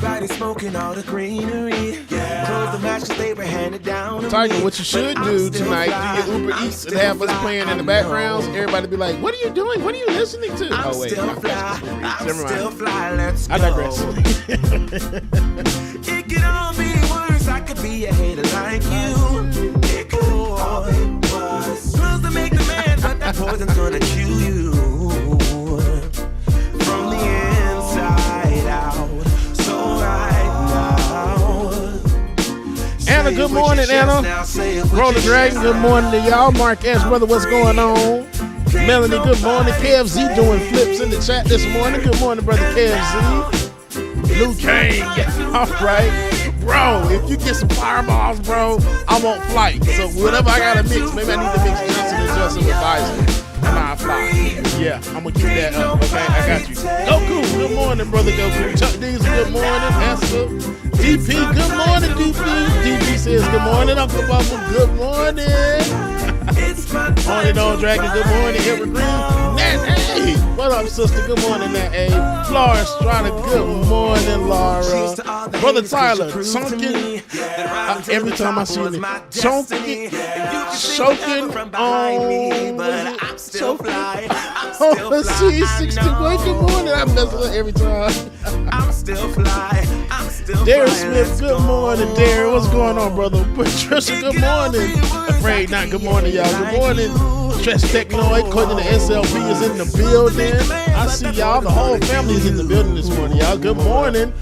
Everybody smoking all the greenery. Close the match 'cause they were handed down. Tiger, what you should do tonight, do your Uber Eats and have us playing in the backgrounds. Everybody be like, what are you doing? What are you listening to? I'm Oh, wait. still fly. I'm Never still mind. fly. Let's go. I digress. It could all be worse. I could be a hater like you. It could all be worse. Pills to make the man, but that poison's gonna kill you from the inside out. So right now, Anna, good morning, Anna. Roller Dragon, good morning to y'all. Mark S, brother, what's going on? Melanie, good morning. KFZ doing flips in the chat this morning. Good morning, brother KFZ. Luke Kane, all right. Bro, if you get some fireballs, bro, I want flight. So whatever I gotta mix, maybe I need to mix Johnson & Johnson with Bison. And I fly. Yeah, I'm gonna keep that up, okay? I got you. Goku, good morning, brother Goku. Chuck Diesel, good morning. Esther, DP, good morning, DP. DP says good morning. Uncle Bubba, good morning. On and on, Dragon, good morning. Evergreen, Nat A. What up, sister? Good morning, Nat A. Flora Strada, good morning, Laura. Brother Tyler, chunking. Every time I see it, chunking, choking on. Oh, let's see, 61. Good morning. I mess up every time. I'm still fly. I'm still Darren fly. Smith, good morning, Darren. What's going on, brother? Patricia, good morning. Afraid not, good morning, y'all. Good morning. Stress Technoid, according to the SLP, is in the building. I see y'all. The whole family is in the building this morning, y'all. Good morning.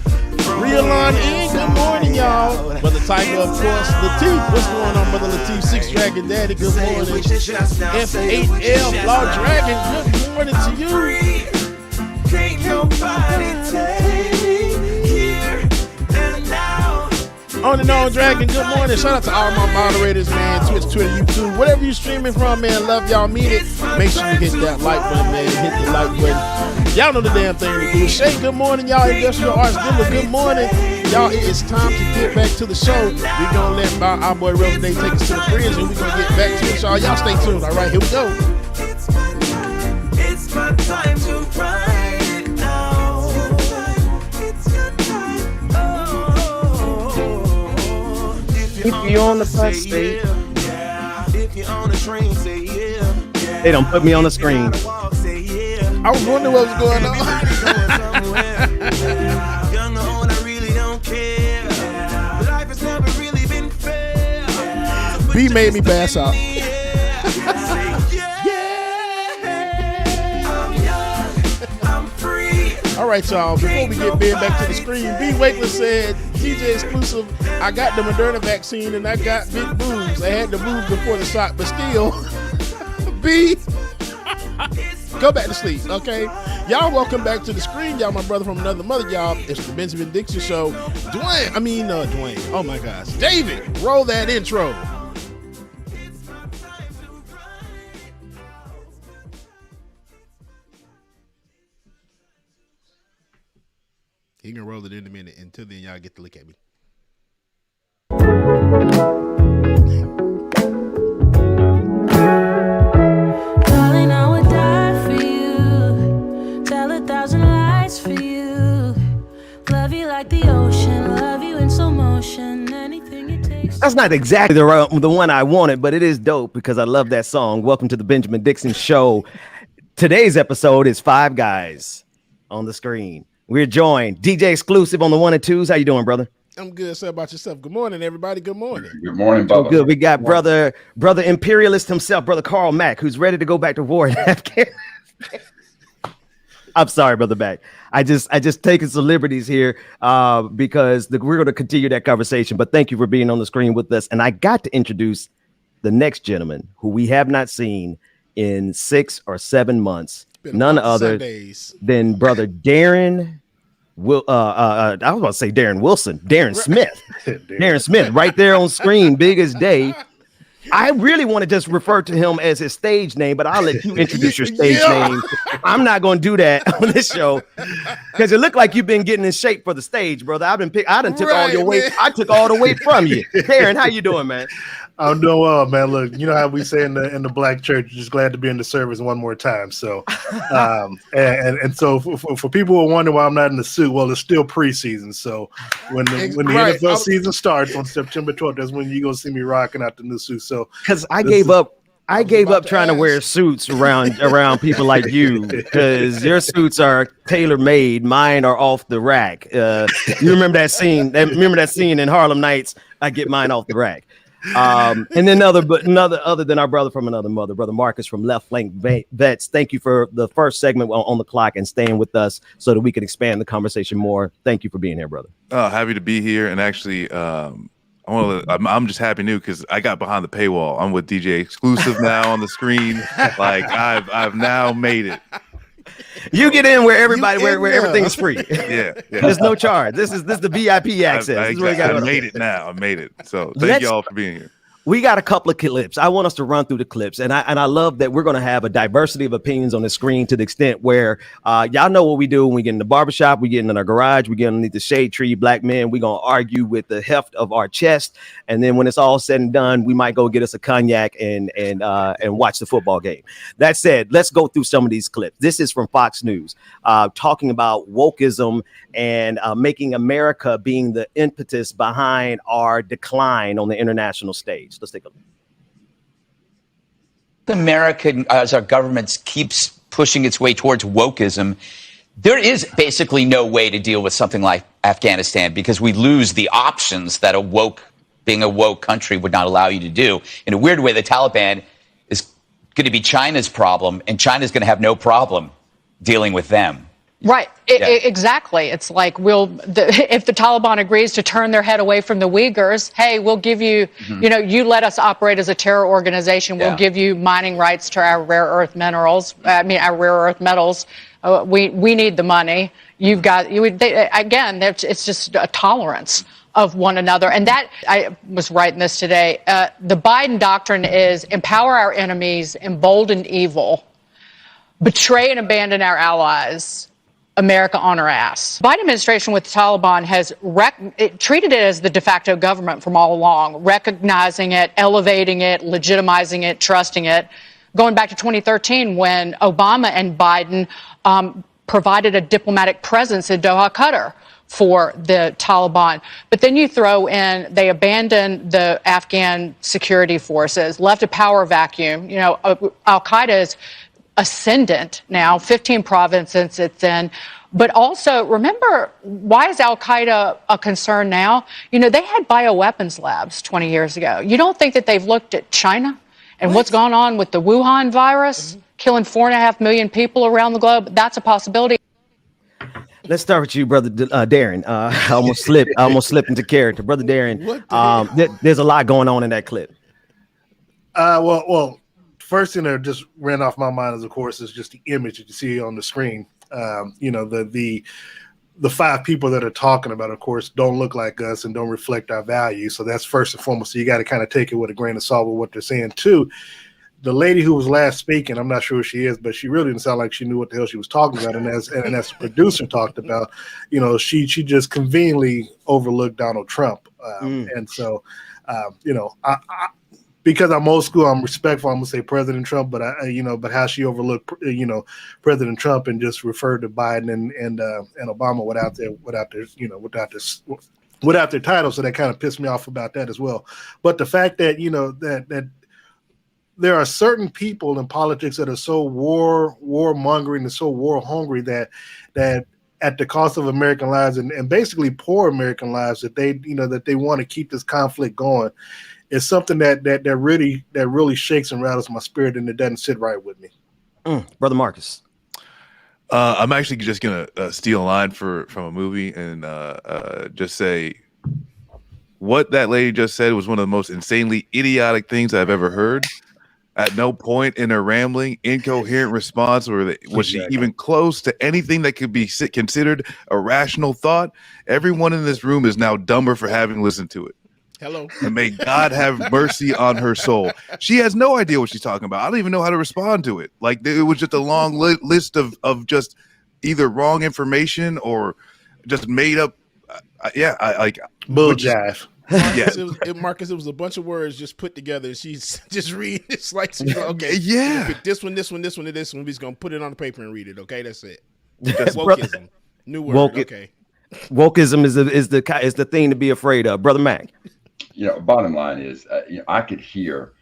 Realon in, good morning, y'all. Brother Tiger, of course. Lateef, what's going on, brother Lateef? Six Dragon Daddy, good morning. F8L, Law Dragon, good morning to you. Can't nobody take here and now. On and on, Dragon, good morning. Shout out to all my moderators, man. Twitch, Twitter, YouTube, whatever you streaming from, man. Love y'all, mean it. Make sure you hit that like button, man. Hit the like button. Y'all know the damn thing to do. Shay, good morning, y'all. Industrial Arts Dimmer, good morning. Y'all, it's time to get back to the show. We're going to let our boy Reverend Day take us to the bridge, and we're going to get back to it, y'all. Y'all stay tuned. All right, here we go. It's my time to ride now. It's your time. Oh, if you're on the bus, say yeah. If you're on the train, say yeah. They don't put me on the screen. I was wondering what was going on. Young or old, I really don't care. Life has never really been fair. B made me pass out. All right, y'all. Before we get Ben back to the screen, B. Wakeler said, DJ exclusive, I got the Moderna vaccine and I got big boobs. I had the boobs before the shot, but still, B, go back to sleep, okay? Y'all welcome back to the screen. Y'all my brother from another mother, y'all. It's the Benjamin Dixon Show. Dwayne. Oh, my gosh. David, roll that intro. He can roll it in a minute. Until then, y'all get to look at me. Darling, I would die for you. Tell 1,000 lies for you. Love you like the ocean. Love you in slow motion. Anything it takes. That's not exactly the one I wanted, but it is dope because I love that song. Welcome to the Benjamin Dixon Show. Today's episode is 5 guys on the screen. We're joined DJ exclusive on the 1 and 2s. How you doing, brother? I'm good. Say about yourself. Good morning, everybody. Good morning. Good morning, Bubba. Oh, good. We got brother imperialist himself, brother Carl Mack, who's ready to go back to war in Afghanistan. I'm sorry, brother Mack. I just taking some liberties here because we're going to continue that conversation. But thank you for being on the screen with us. And I got to introduce the next gentleman who we have not seen in 6 or 7 months. None other than brother Darren. I was about to say Darren Wilson, Darren Smith, Darren Smith, right there on screen, big as day. I really want to just refer to him as his stage name, but I'll let you introduce your stage name. I'm not going to do that on this show because it looked like you've been getting in shape for the stage, brother. I done took all your weight. I took all the weight from you. Darren, how you doing, man? I'm doing well, man. Look, you know how we say in the black church, just glad to be in the service one more time. So, and so for people who are wondering why I'm not in the suit, well, it's still preseason. So when the NFL season starts on September 12th, that's when you're gonna see me rocking out the new suit. So because I gave up trying to wear suits around people like you, because your suits are tailor made. Mine are off the rack. You remember that scene? Remember that scene in Harlem Nights? I get mine off the rack. And then other than our brother from another mother, brother Marcus from Left Flank Vets. Thank you for the first segment on the clock and staying with us so that we can expand the conversation more. Thank you for being here, brother. Happy to be here, and actually, I'm just happy new because I got behind the paywall. I'm with DJ Exclusive now on the screen. Like I've now made it. You get in where everything's free. Yeah. There's no charge. This is the VIP access. I made it now. I made it. So thank y'all for being here. We got a couple of clips. I want us to run through the clips, and I love that we're going to have a diversity of opinions on the screen to the extent where y'all know what we do when we get in the barbershop, we get in our garage, we get underneath the shade tree. Black men, we're going to argue with the heft of our chest, and then when it's all said and done, we might go get us a cognac and watch the football game. That said, let's go through some of these clips. This is from Fox News, talking about wokeism and making America being the impetus behind our decline on the international stage. Let's take a look. America, as our government keeps pushing its way towards wokeism, there is basically no way to deal with something like Afghanistan because we lose the options that being a woke country would not allow you to do. In a weird way, the Taliban is going to be China's problem, and China's going to have no problem dealing with them. Right. Exactly. It's like if the Taliban agrees to turn their head away from the Uyghurs, hey, we'll give you, you let us operate as a terror organization. We'll give you mining rights to our rare earth minerals. Our rare earth metals. We need the money. It's just a tolerance of one another. And that, I was writing this today, the Biden doctrine is empower our enemies, embolden evil, betray and abandon our allies, America on her ass. The Biden administration with the Taliban has treated it as the de facto government from all along, recognizing it, elevating it, legitimizing it, trusting it. Going back to 2013 when Obama and Biden provided a diplomatic presence in Doha, Qatar for the Taliban. But then you throw in, they abandoned the Afghan security forces, left a power vacuum. Al-Qaeda is ascendant now, 15 provinces it's in. But also, remember, why is Al-Qaeda a concern now? They had bioweapons labs 20 years ago. You don't think that they've looked at China and what's gone on with the Wuhan virus, killing 4.5 million people around the globe? That's a possibility. Let's start with you, brother Darren. I almost slipped into character. Brother Darren, there's a lot going on in that clip. Well, first thing that just ran off my mind is, of course, is just the image that you see on the screen. The 5 people that are talking about, of course, don't look like us and don't reflect our values. So that's first and foremost. So you got to kind of take it with a grain of salt with what they're saying. 2, the lady who was last speaking, I'm not sure who she is, but she really didn't sound like she knew what the hell she was talking about. And as the producer talked about, she just conveniently overlooked Donald Trump. And so, because I'm old school, I'm respectful. I'm gonna say President Trump, but but how she overlooked, President Trump and just referred to Biden and Obama without their title. So that kind of pissed me off about that as well. But the fact that that there are certain people in politics that are so warmongering and so war hungry that at the cost of American lives and basically poor American lives that they want to keep this conflict going. It's something that really shakes and rattles my spirit, and it doesn't sit right with me. Brother Marcus. I'm actually just gonna steal a line from a movie and just say what that lady just said was one of the most insanely idiotic things I've ever heard. At no point in her rambling, incoherent response was she even close to anything that could be considered a rational thought. Everyone in this room is now dumber for having listened to it. Hello. And may God have mercy on her soul. She has no idea what she's talking about. I don't even know how to respond to it. Like, it was just a long list of just either wrong information or just made up. Bull jive. Marcus, it was a bunch of words just put together. She's just reading. It's like, she's like, okay, Yeah. pick this one, and this one. We're just gonna put it on the paper and read it. Okay, that's it. That's Wokeism, new word. Okay, wokeism is the thing to be afraid of, Brother Mac. Bottom line is, I could hear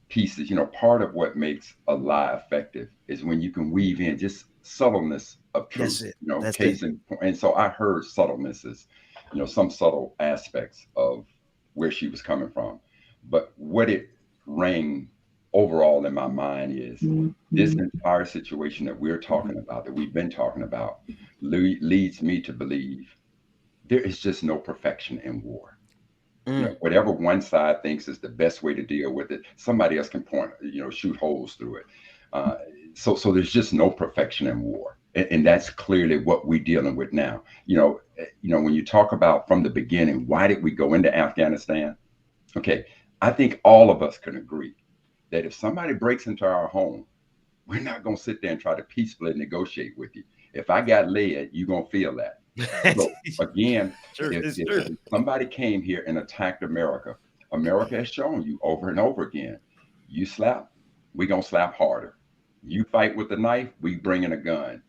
pieces. Part of what makes a lie effective is when you can weave in just subtleness of truth. And so I heard subtlenesses, some subtle aspects of where she was coming from. But what it rang overall in my mind is this entire situation that we're talking about, that we've been talking about, leads me to believe there is just no perfection in war. Whatever one side thinks is the best way to deal with it, somebody else can point, shoot holes through it. So there's just no perfection in war. And that's clearly what we're dealing with now. When you talk about from the beginning, why did we go into Afghanistan? Okay, I think all of us can agree that if somebody breaks into our home, we're not going to sit there and try to peacefully negotiate with you. If I got lead, you're going to feel that. So again, if somebody came here and attacked America, America has shown you over and over again, you slap, we're going to slap harder. You fight with a knife, we bring in a gun.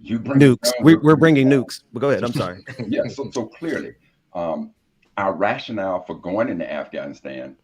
You bring nukes. We're bringing nukes. But go ahead. I'm sorry. Yeah. So clearly, our rationale for going into Afghanistan,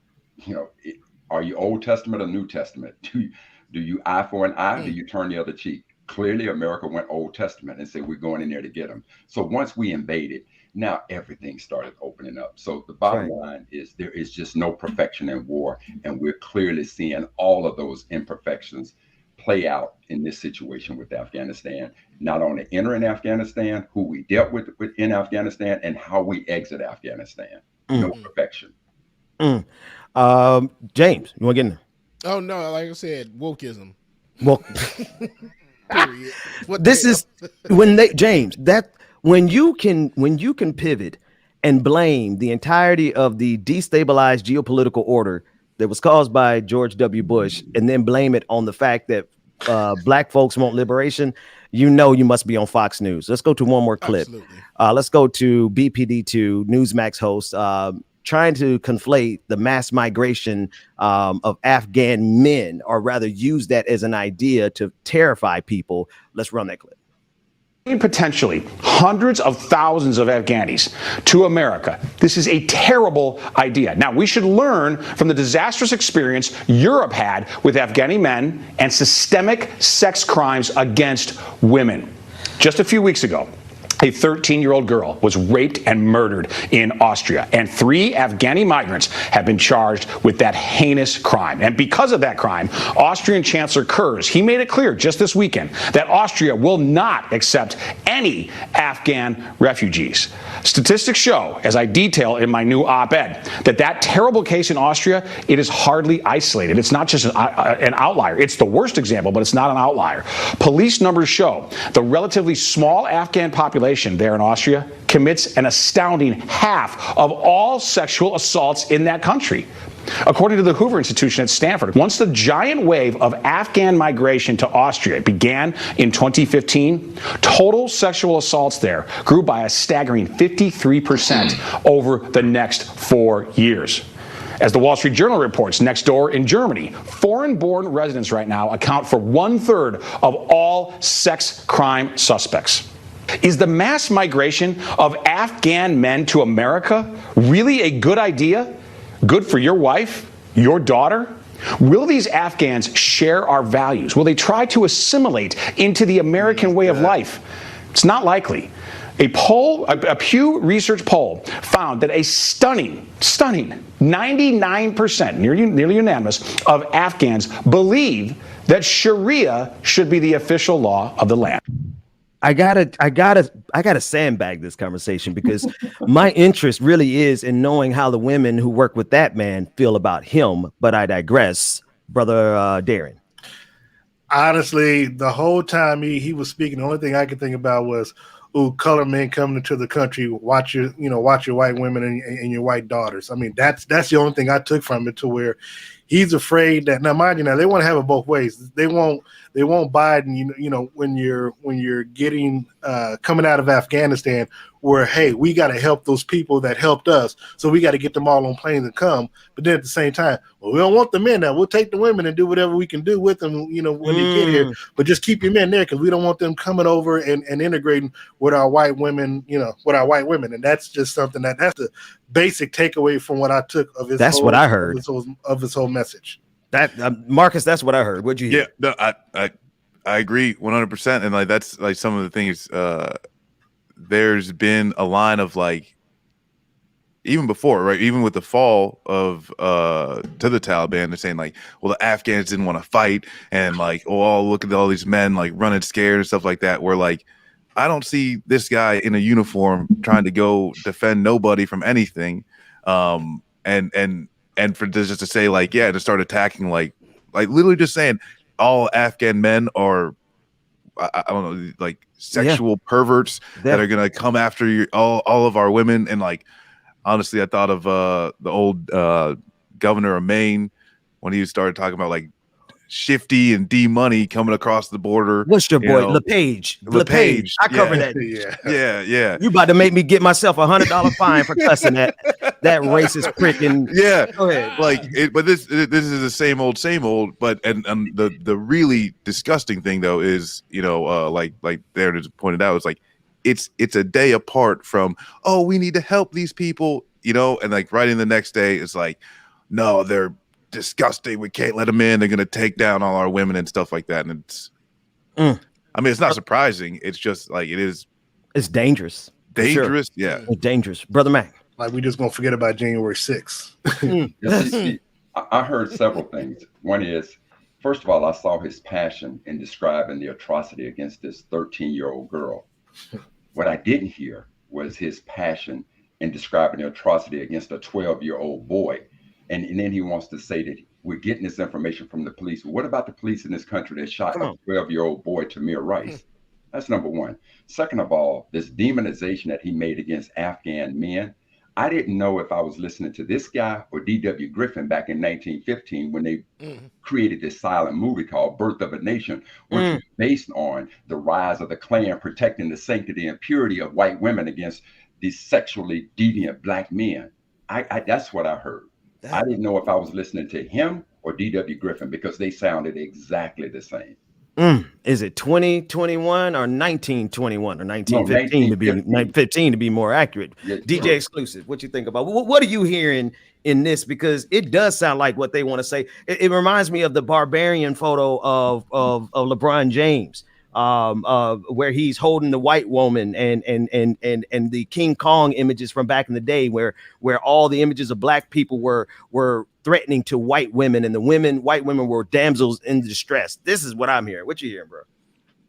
are you Old Testament or New Testament? Do you eye for an eye? Or do you turn the other cheek? Clearly, America went Old Testament and said we're going in there to get them. So once we invaded, now everything started opening up. So the bottom line is there is just no perfection in war, and we're clearly seeing all of those imperfections play out in this situation with Afghanistan, not only entering Afghanistan, who we dealt with in Afghanistan, and how we exit Afghanistan. No perfection. James, you want to get in there? Oh no, like I said, wokeism. Well, Period. this is when you can pivot and blame the entirety of the destabilized geopolitical order that was caused by George W. Bush, and then blame it on the fact that black folks want liberation, you must be on Fox News. Let's go to one more clip. Let's go to BPD2, Newsmax host, trying to conflate the mass migration of Afghan men, or rather use that as an idea to terrify people. Let's run that clip. Potentially hundreds of thousands of Afghanis to America. This is a terrible idea. Now, we should learn from the disastrous experience Europe had with Afghani men and systemic sex crimes against women. Just a few weeks ago, a 13-year-old girl was raped and murdered in Austria, and 3 Afghani migrants have been charged with that heinous crime. And because of that crime, Austrian Chancellor Kurz, he made it clear just this weekend that Austria will not accept any Afghan refugees. Statistics show, as I detail in my new op-ed, that terrible case in Austria, it is hardly isolated. It's not just an outlier. It's the worst example, but it's not an outlier. Police numbers show the relatively small Afghan population there in Austria commits an astounding half of all sexual assaults in that country. According to the Hoover Institution at Stanford, once the giant wave of Afghan migration to Austria began in 2015, total sexual assaults there grew by a staggering 53% over the next 4 years. As the Wall Street Journal reports, next door in Germany, foreign-born residents right now account for 1/3 of all sex crime suspects. Is the mass migration of Afghan men to America really a good idea? Good for your wife, your daughter? Will these Afghans share our values? Will they try to assimilate into the American way of life? It's not likely. A Pew Research poll found that a stunning 99%, nearly unanimous, of Afghans believe that Sharia should be the official law of the land. I gotta sandbag this conversation because my interest really is in knowing how the women who work with that man feel about him. But I digress, brother Darren. Honestly, the whole time he was speaking, the only thing I could think about was, "Ooh, color men coming into the country. Watch your white women and your white daughters." I mean, that's the only thing I took from it, to where he's afraid that, now mind you, now they want to have it both ways. They want Biden, you know, when you're getting coming out of Afghanistan, where, hey, we got to help those people that helped us, so we got to get them all on planes and come. But then at the same time, well, we don't want the men now. We'll take the women and do whatever we can do with them, you know, when they get here. But just keep your men there, because we don't want them coming over and integrating with our white women, you know, with our white women. And that's just something that's the basic takeaway from what I took of his. That's what I heard of his whole message. That Marcus, that's what I heard. What'd you hear? Yeah, no, I agree 100%. And like that's like some of the things. There's been a line of like, even before, right? Even with the fall of to the Taliban, they're saying like, well, the Afghans didn't want to fight, and like, oh, look at all these men like running scared and stuff like that. Where like, I don't see this guy in a uniform trying to go defend nobody from anything, and for just to say like, yeah, to start attacking like literally just saying all Afghan men are, I don't know, like sexual perverts that are gonna come after all of our women. And like, honestly, I thought of the old governor of Maine when he started talking about like Shifty and D Money coming across the border. What's your boy, LePage? I covered that. Yeah. You about to make me get myself $100 fine for cussing that racist prick. And yeah, go ahead. Like, but this is the same old. But and the really disgusting thing though is, you know, like Darren just pointed out, it's like it's a day apart from, oh, we need to help these people, you know, and like right in the next day it's like, no, they're disgusting, we can't let them in, they're gonna take down all our women and stuff like that. And it's I mean, it's not surprising, it's just like it's dangerous. Sure. Yeah, it's dangerous. Brother Mac, like, we just gonna forget about January 6th. I heard several things. One is, first of all, I saw his passion in describing the atrocity against this 13-year-old girl. What I didn't hear was his passion in describing the atrocity against a 12-year-old boy. And then he wants to say that we're getting this information from the police. What about the police in this country that shot a 12-year-old boy, Tamir Rice? That's number one. Second of all, this demonization that he made against Afghan men. I didn't know if I was listening to this guy or D.W. Griffin back in 1915 when they created this silent movie called Birth of a Nation, which was based on the rise of the Klan protecting the sanctity and purity of white women against these sexually deviant black men. That's what I heard. I didn't know if I was listening to him or D.W. Griffin because they sounded exactly the same. Is it 2021 or 1921 or 1915 to be 1915 to be more accurate? Yeah, DJ Exclusive, what you think about? What are you hearing in this? Because it does sound like what they want to say. It reminds me of the barbarian photo of LeBron James, where he's holding the white woman, and the King Kong images from back in the day, where all the images of black people were threatening to white women, and white women were damsels in distress. This is what I'm hearing. What you hearing, bro?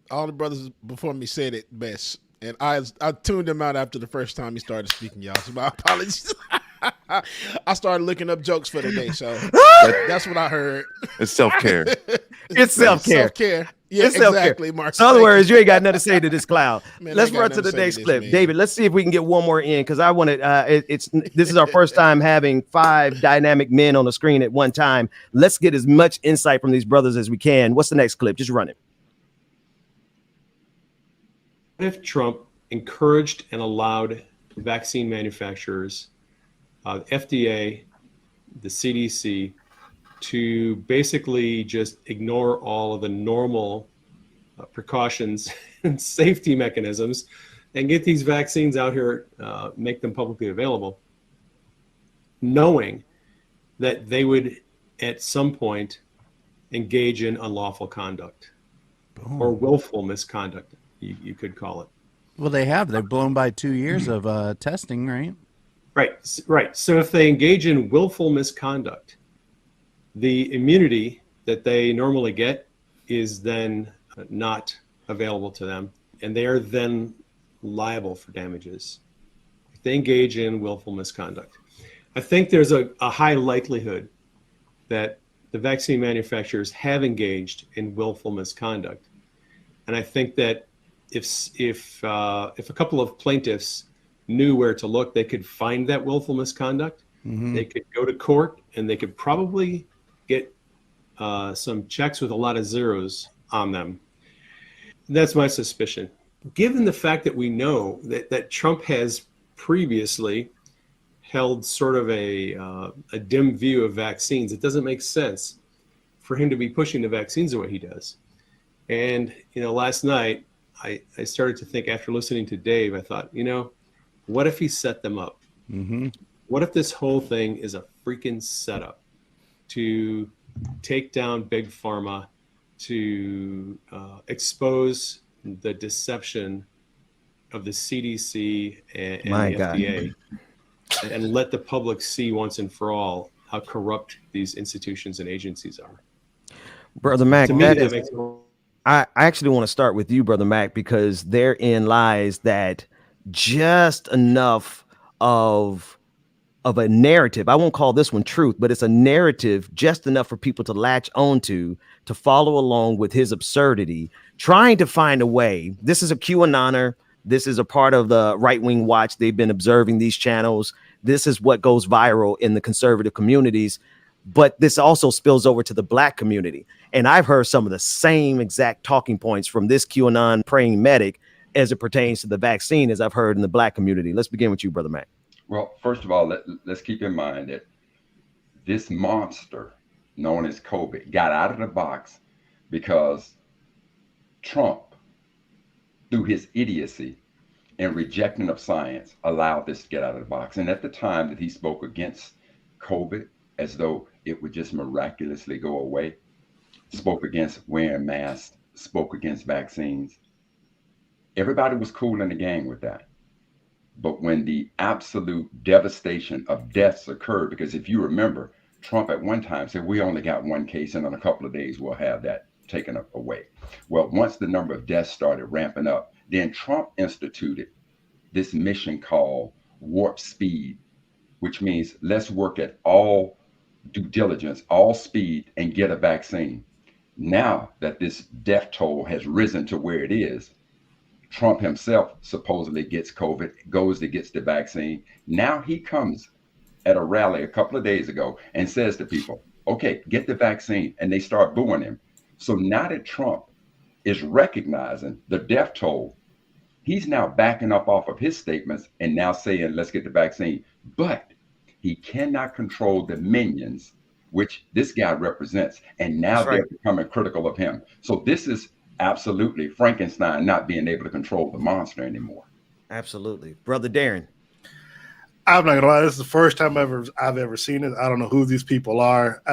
All the brothers before me said it best, and I tuned them out after the first time he started speaking, y'all. So my apologies. I started looking up jokes for the day, so that's what I heard. It's self-care. It's self-care. Self-care. Yeah, it's exactly, Mark. In other words, you ain't got nothing to say to this cloud. Man, let's run to the next clip. David, let's see if we can get one more in, because I want to, this is our first time having 5 dynamic men on the screen at one time. Let's get as much insight from these brothers as we can. What's the next clip? Just run it. If Trump encouraged and allowed vaccine manufacturers, FDA, the CDC, to basically just ignore all of the normal precautions and safety mechanisms and get these vaccines out here, make them publicly available, knowing that they would at some point engage in unlawful conduct or willful misconduct, you could call it. Well, they have. They've blown by 2 years of testing, right? Right. So if they engage in willful misconduct, the immunity that they normally get is then not available to them, and they are then liable for damages if they engage in willful misconduct. I think there's a high likelihood that the vaccine manufacturers have engaged in willful misconduct, and I think that if a couple of plaintiffs knew where to look, they could find that willful misconduct. They could go to court, and they could probably get some checks with a lot of zeros on them. That's my suspicion. Given the fact that we know that Trump has previously held sort of a dim view of vaccines, it doesn't make sense for him to be pushing the vaccines the way he does. And, last night I started to think, after listening to Dave, I thought, what if he set them up? Mm-hmm. What if this whole thing is a freaking setup to take down Big Pharma, to expose the deception of the CDC and the FDA, and let the public see once and for all how corrupt these institutions and agencies are? Brother Mac, makes I actually want to start with you, Brother Mac, because therein lies that just enough of a narrative. I won't call this one truth, but it's a narrative just enough for people to latch onto, to follow along with his absurdity, trying to find a way. This is a QAnoner. This is a part of the right-wing watch. They've been observing these channels. This is what goes viral in the conservative communities. But this also spills over to the Black community. And I've heard some of the same exact talking points from this QAnon praying medic as it pertains to the vaccine as I've heard in the Black community. Let's begin with you, Brother Mac. Well, first of all, let's keep in mind that this monster known as COVID got out of the box because Trump, through his idiocy and rejecting of science, allowed this to get out of the box. And at the time that he spoke against COVID, as though it would just miraculously go away, spoke against wearing masks, spoke against vaccines, everybody was cool in the gang with that. But when the absolute devastation of deaths occurred, because if you remember, Trump at one time said, we only got one case and in a couple of days we'll have that taken away. Well, once the number of deaths started ramping up, then Trump instituted this mission called Warp Speed, which means let's work at all due diligence, all speed, and get a vaccine. Now that this death toll has risen to where it is, Trump himself supposedly gets COVID, goes to gets the vaccine. Now he comes at a rally a couple of days ago and says to people, okay, get the vaccine. And they start booing him. So now that Trump is recognizing the death toll, he's now backing up off of his statements and now saying, let's get the vaccine. But he cannot control the minions, which this guy represents. And now they're becoming critical of him. So this is absolutely Frankenstein not being able to control the monster anymore. Absolutely. Brother Darren. I'm not gonna lie, this is the first time I've ever seen it. I don't know who these people are.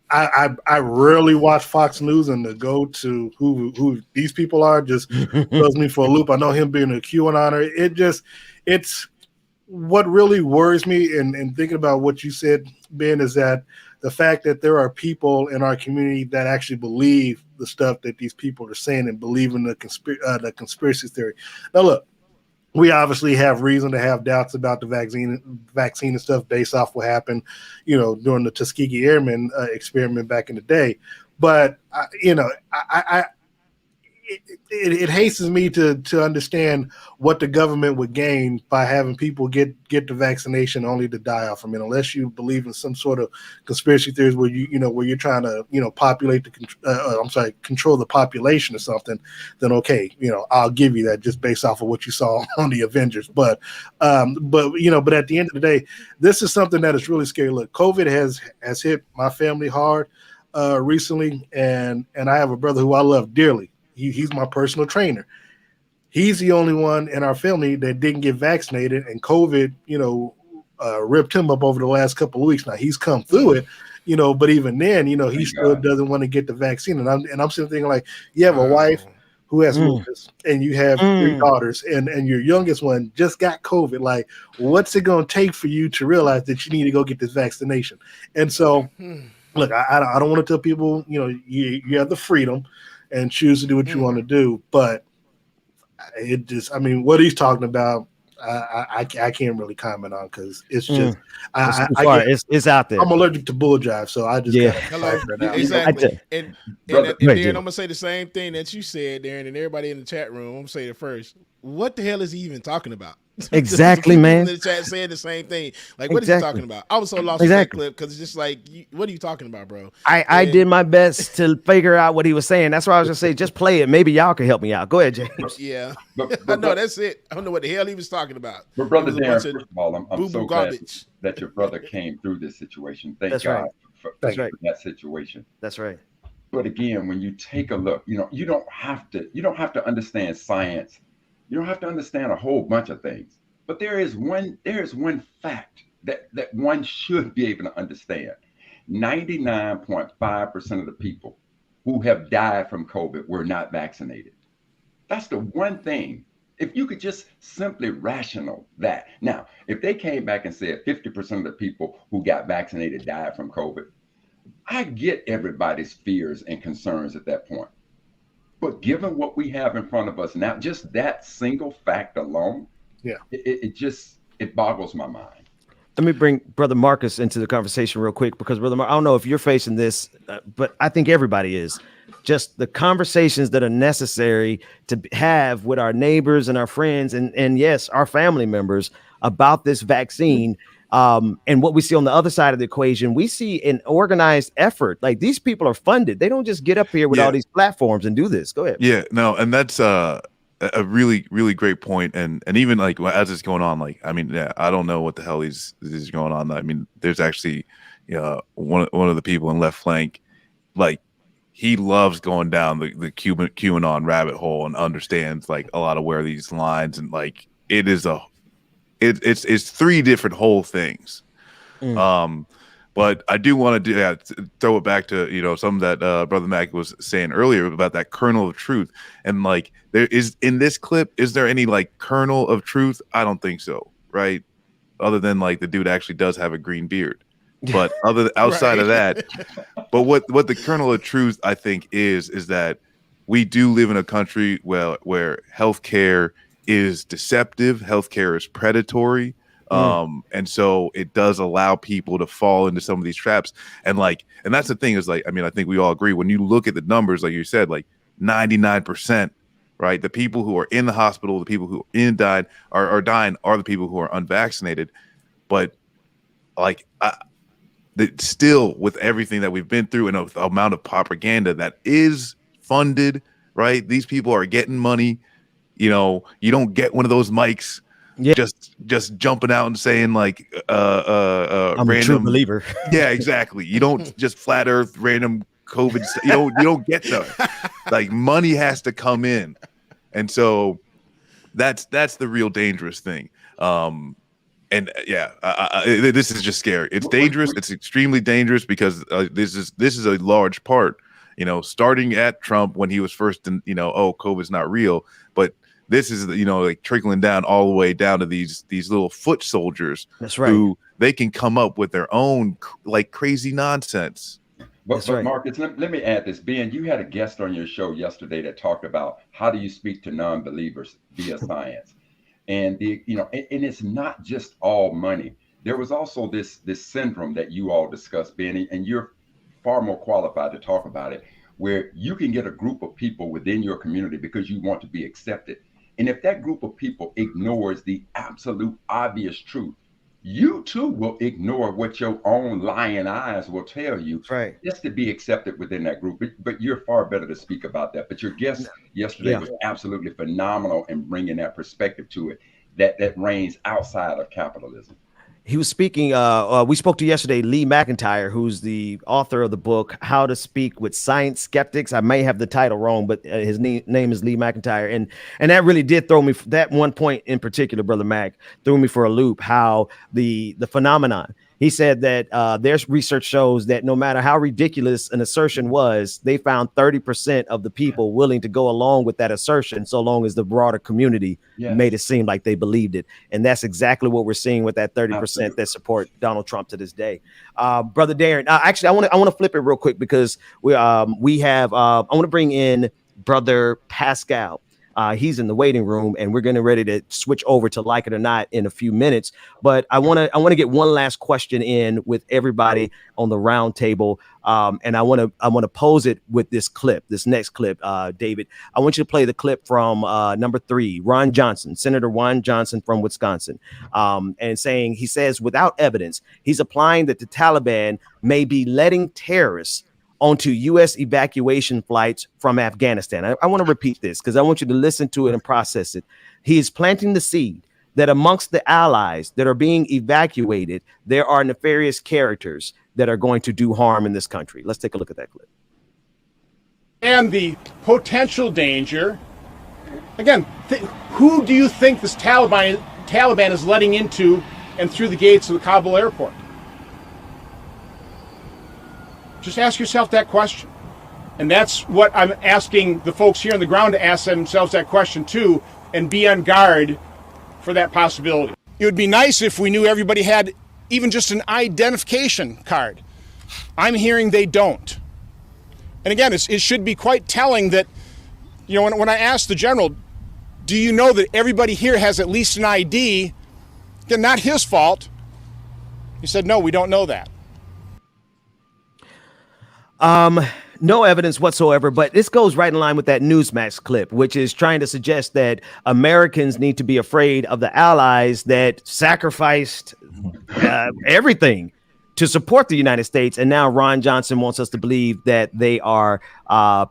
I rarely watch Fox News, and to go to who these people are just throws me for a loop. I know him being a QAnoner. It's what really worries me, and thinking about what you said, Ben, is that the fact that there are people in our community that actually believe the stuff that these people are saying and believe in the conspiracy theory. Now, look, we obviously have reason to have doubts about the vaccine and stuff based off what happened, during the Tuskegee Airmen experiment back in the day. But it hastens me to understand what the government would gain by having people get the vaccination only to die off from it, unless you believe in some sort of conspiracy theories where you're trying to control the population or something. Then okay, I'll give you that just based off of what you saw on the Avengers. But at the end of the day, this is something that is really scary. Look, COVID has hit my family hard recently, and I have a brother who I love dearly. He's my personal trainer. He's the only one in our family that didn't get vaccinated, and COVID, ripped him up over the last couple of weeks. Now he's come through it, but even then, he still doesn't want to get the vaccine. And I'm sitting thinking, like, you have a wife who has lupus, and you have 3 daughters, and your youngest one just got COVID. Like, what's it going to take for you to realize that you need to go get this vaccination? And so, look, I don't want to tell people, you have the freedom and choose to do what you want to do, but what he's talking about, I can't really comment on, because it's just it's out there. I'm allergic to bull jive, so I just exactly. And then I'm gonna say the same thing that you said, Darren, and everybody in the chat room. I'm gonna say it first. What the hell is he even talking about? Exactly, People man. in the chat saying the same thing. Like, what is he Exactly. talking about? I was so lost with that clip because it's just like, what are you talking about, bro? I did my best to figure out what he was saying. That's why I was just saying, just play it. Maybe y'all can help me out. Go ahead, James. Yeah. But No, that's it. I don't know what the hell he was talking about. But brother It was a Darren, bunch of first of all, I'm boo-boo so glad garbage. that your brother came through this situation. Thank That's God right. for That's right. that situation. That's right. But again, when you take a look, you don't have to understand science. You don't have to understand a whole bunch of things. But there is one fact that one should be able to understand. 99.5% of the people who have died from COVID were not vaccinated. That's the one thing. If you could just simply rational that. Now, if they came back and said 50% of the people who got vaccinated died from COVID, I get everybody's fears and concerns at that point. But given what we have in front of us now, just that single fact alone, it boggles my mind. Let me bring Brother Marcus into the conversation real quick, because Brother I don't know if you're facing this, but I think everybody is. Just the conversations that are necessary to have with our neighbors and our friends and yes, our family members about this vaccine. And what we see on the other side of the equation, we see an organized effort. Like, these people are funded. They don't just get up here with all these platforms and do this. Go ahead. Yeah, no, and that's a really, really great point. And even like as it's going on, like, I mean, yeah, I don't know what the hell is going on. I mean, there's actually, one of the people in left flank, like, he loves going down the QAnon rabbit hole and understands like a lot of where these lines, and like it's three different whole things. But I do want to throw it back to something that Brother Mac was saying earlier about that kernel of truth. And like, there is in this clip, is there any like kernel of truth? I don't think so, right? Other than like the dude actually does have a green beard. But outside of that, but what the kernel of truth I think is that we do live in a country where healthcare is deceptive, healthcare is predatory. And so it does allow people to fall into some of these traps. And that's the thing is, like, I mean, I think we all agree when you look at the numbers, like you said, like 99%, right? The people who are in the hospital, the people who are dying are the people who are unvaccinated. But like, still, with everything that we've been through and the amount of propaganda that is funded, right? These people are getting money. You don't get one of those mics just jumping out and saying like I'm random, a true believer. Yeah, exactly. You don't just flat earth random COVID. You don't get them. Like, money has to come in, and so that's the real dangerous thing. And this is just scary. It's dangerous. It's extremely dangerous because this is a large part, starting at Trump when he was first in, COVID's not real, but this is, like trickling down all the way down to these little foot soldiers. That's right. Who they can come up with their own like crazy nonsense. But Marcus, let me add this. Ben, you had a guest on your show yesterday that talked about how do you speak to non-believers via science. And and it's not just all money. There was also this syndrome that you all discussed, Benny, and you're far more qualified to talk about it, where you can get a group of people within your community because you want to be accepted. And if that group of people ignores the absolute obvious truth, you too will ignore what your own lying eyes will tell you, just to be accepted within that group. But you're far better to speak about that. But your guest yesterday was absolutely phenomenal in bringing that perspective to it that reigns outside of capitalism. He was speaking. We spoke to yesterday Lee McIntyre, who's the author of the book How to Speak with Science Skeptics. I may have the title wrong, but his name is Lee McIntyre, and that really did throw me. That one point in particular, Brother Mac, threw me for a loop. How the phenomenon. He said that their research shows that no matter how ridiculous an assertion was, they found 30% of the people willing to go along with that assertion, so long as the broader community made it seem like they believed it. And that's exactly what we're seeing with that 30% that support Donald Trump to this day. Brother Darren, actually, I want to flip it real quick because I want to bring in Brother Pascal. He's in the waiting room, and we're getting ready to switch over to Like It or Not in a few minutes. But I want to get one last question in with everybody on the round table, and I want to pose it with this clip, this next clip. David, I want you to play the clip from number 3, Ron Johnson, Senator Ron Johnson from Wisconsin, and he says without evidence, he's applying that the Taliban may be letting terrorists onto U.S. evacuation flights from Afghanistan. I want to repeat this because I want you to listen to it and process it. He is planting the seed that amongst the allies that are being evacuated, there are nefarious characters that are going to do harm in this country. Let's take a look at that clip. And the potential danger, again, who do you think this Taliban is letting into and through the gates of the Kabul airport? Just ask yourself that question. And that's what I'm asking the folks here on the ground to ask themselves that question too, and be on guard for that possibility. It would be nice if we knew everybody had even just an identification card. I'm hearing they don't. And again, it should be quite telling that, you know, when I asked the general, do you know that everybody here has at least an ID? Again, not his fault. He said, no, we don't know that. No evidence whatsoever, but this goes right in line with that Newsmax clip, which is trying to suggest that Americans need to be afraid of the allies that sacrificed everything to support the United States. And now Ron Johnson wants us to believe that they are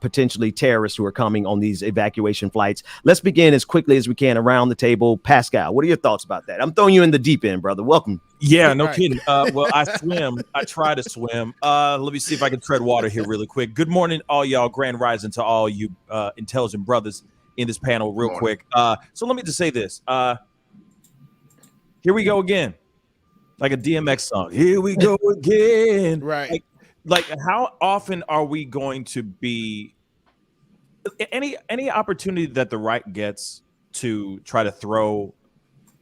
potentially terrorists who are coming on these evacuation flights. Let's begin as quickly as we can around the table. Pascal, what are your thoughts about that? I'm throwing you in the deep end, brother. Welcome. Yeah, no kidding. Well, I swim. I try to swim. Let me see if I can tread water here really quick. Good morning, all y'all. Grand rising to all you intelligent brothers in this panel real quick. So let me just say this. Here we go again. Like a DMX song. Here we go again. Right. Like how often are we going to be any opportunity that the right gets to try to throw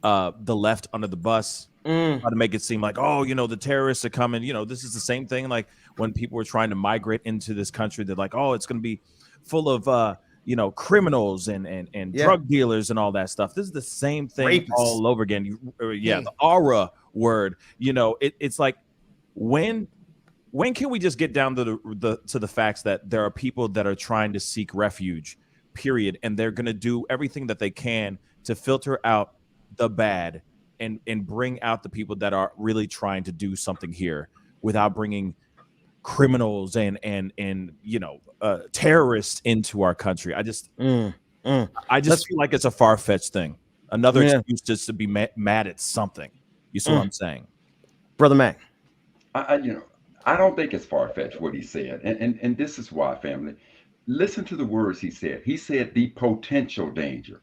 the left under the bus, try to make it seem like, oh, you know, the terrorists are coming. You know, this is the same thing like when people were trying to migrate into this country. They're like, oh, it's going to be full of you know, criminals and drug dealers and all that stuff. This is the same thing Rapists. all over again. The aura word. You know, it's like when can we just get down to the facts that there are people that are trying to seek refuge, period, and they're going to do everything that they can to filter out the bad and bring out the people that are really trying to do something here without bringing criminals and you know terrorists into our country. I just feel like it's a far-fetched thing. Another excuse just to be mad at something. You see what I'm saying, Brother Mac? I don't think it's far-fetched what he said, and this is why, family. Listen to the words he said. He said the potential danger.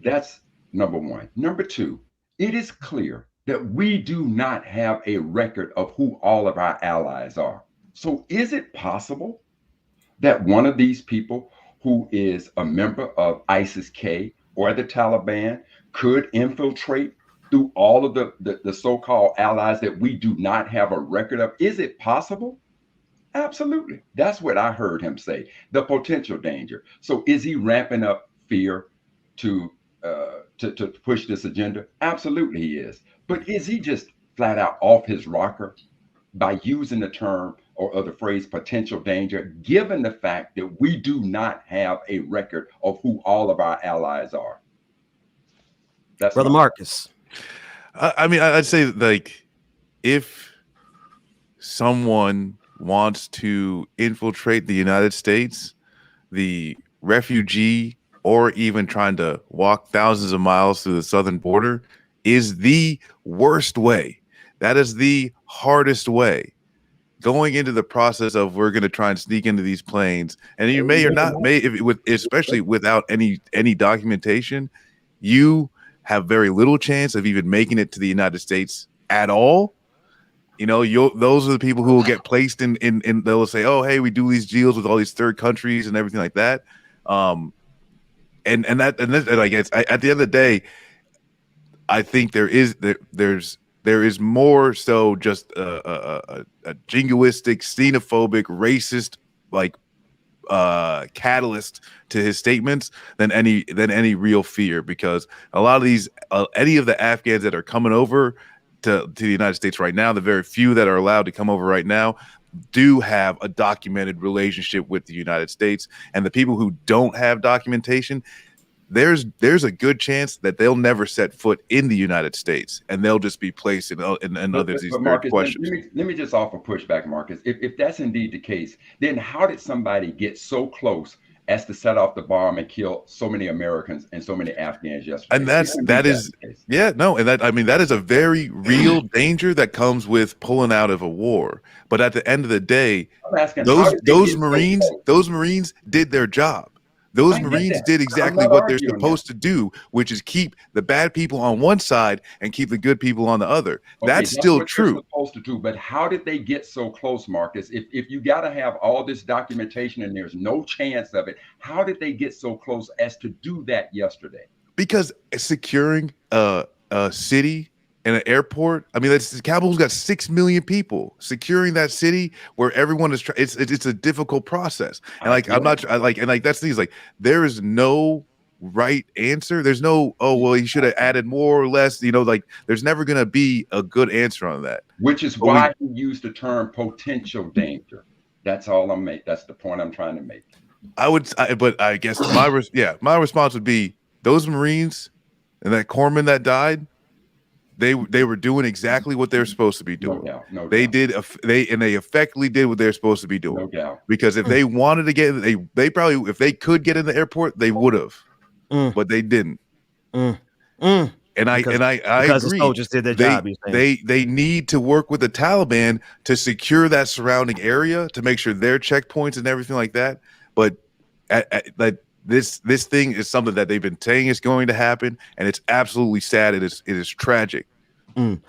That's number one. Number two, it is clear that we do not have a record of who all of our allies are. So is it possible that one of these people who is a member of ISIS-K or the Taliban could infiltrate through all of the so-called allies that we do not have a record of? Is it possible? Absolutely. That's what I heard him say, the potential danger. So is he ramping up fear to push this agenda? Absolutely he is. But is he just flat out off his rocker by using the term or the phrase potential danger, given the fact that we do not have a record of who all of our allies are? That's Brother Marcus. I mean, I'd say like if someone wants to infiltrate the United States, the refugee or even trying to walk thousands of miles through the southern border is the worst way. That is the hardest way. Going into the process of we're going to try and sneak into these planes, and you may or not especially without any documentation, you have very little chance of even making it to the United States at all. You know, those are the people who will get placed in they'll say, oh, hey, we do these deals with all these third countries and everything like that. And I guess at the end of the day, I think there is more so just a jingoistic, xenophobic, racist, like catalyst to his statements than any real fear, because a lot of these any of the Afghans that are coming over to the United States right now, the very few that are allowed to come over right now, do have a documented relationship with the United States. And the people who don't have documentation, there's a good chance that they'll never set foot in the United States, and they'll just be placed in others these Marcus, questions. Let me just offer pushback, Marcus. If that's indeed the case, then how did somebody get so close as to set off the bomb and kill so many Americans and so many Afghans yesterday? And that is a very real danger that comes with pulling out of a war. But at the end of the day, those Marines did their job. Those Marines did exactly what they're supposed to do, which is keep the bad people on one side and keep the good people on the other. Okay, that's still true. They're supposed to do, but how did they get so close, Marcus? If you got to have all this documentation and there's no chance of it, how did they get so close as to do that yesterday? Because securing a city and an airport, I mean, Kabul's got 6 million people. Securing that city where everyone is, it's a difficult process. And that's the thing, is like, there is no right answer. There's no, oh, well, he should have added more or less, there's never going to be a good answer on that. Which is why you use the term potential danger. That's all that's the point I'm trying to make. But I guess my response would be, those Marines and that corpsman that died, they were doing exactly what they're supposed to be doing. No doubt. They effectively did what they're supposed to be doing. No doubt. Because if they wanted to get, they probably, if they could get in the airport, they would have, but they didn't. And I agree. The soldiers did their job. They need to work with the Taliban to secure that surrounding area, to make sure their checkpoints and everything like that. But this thing is something that they've been saying is going to happen, and it's absolutely sad. It is tragic.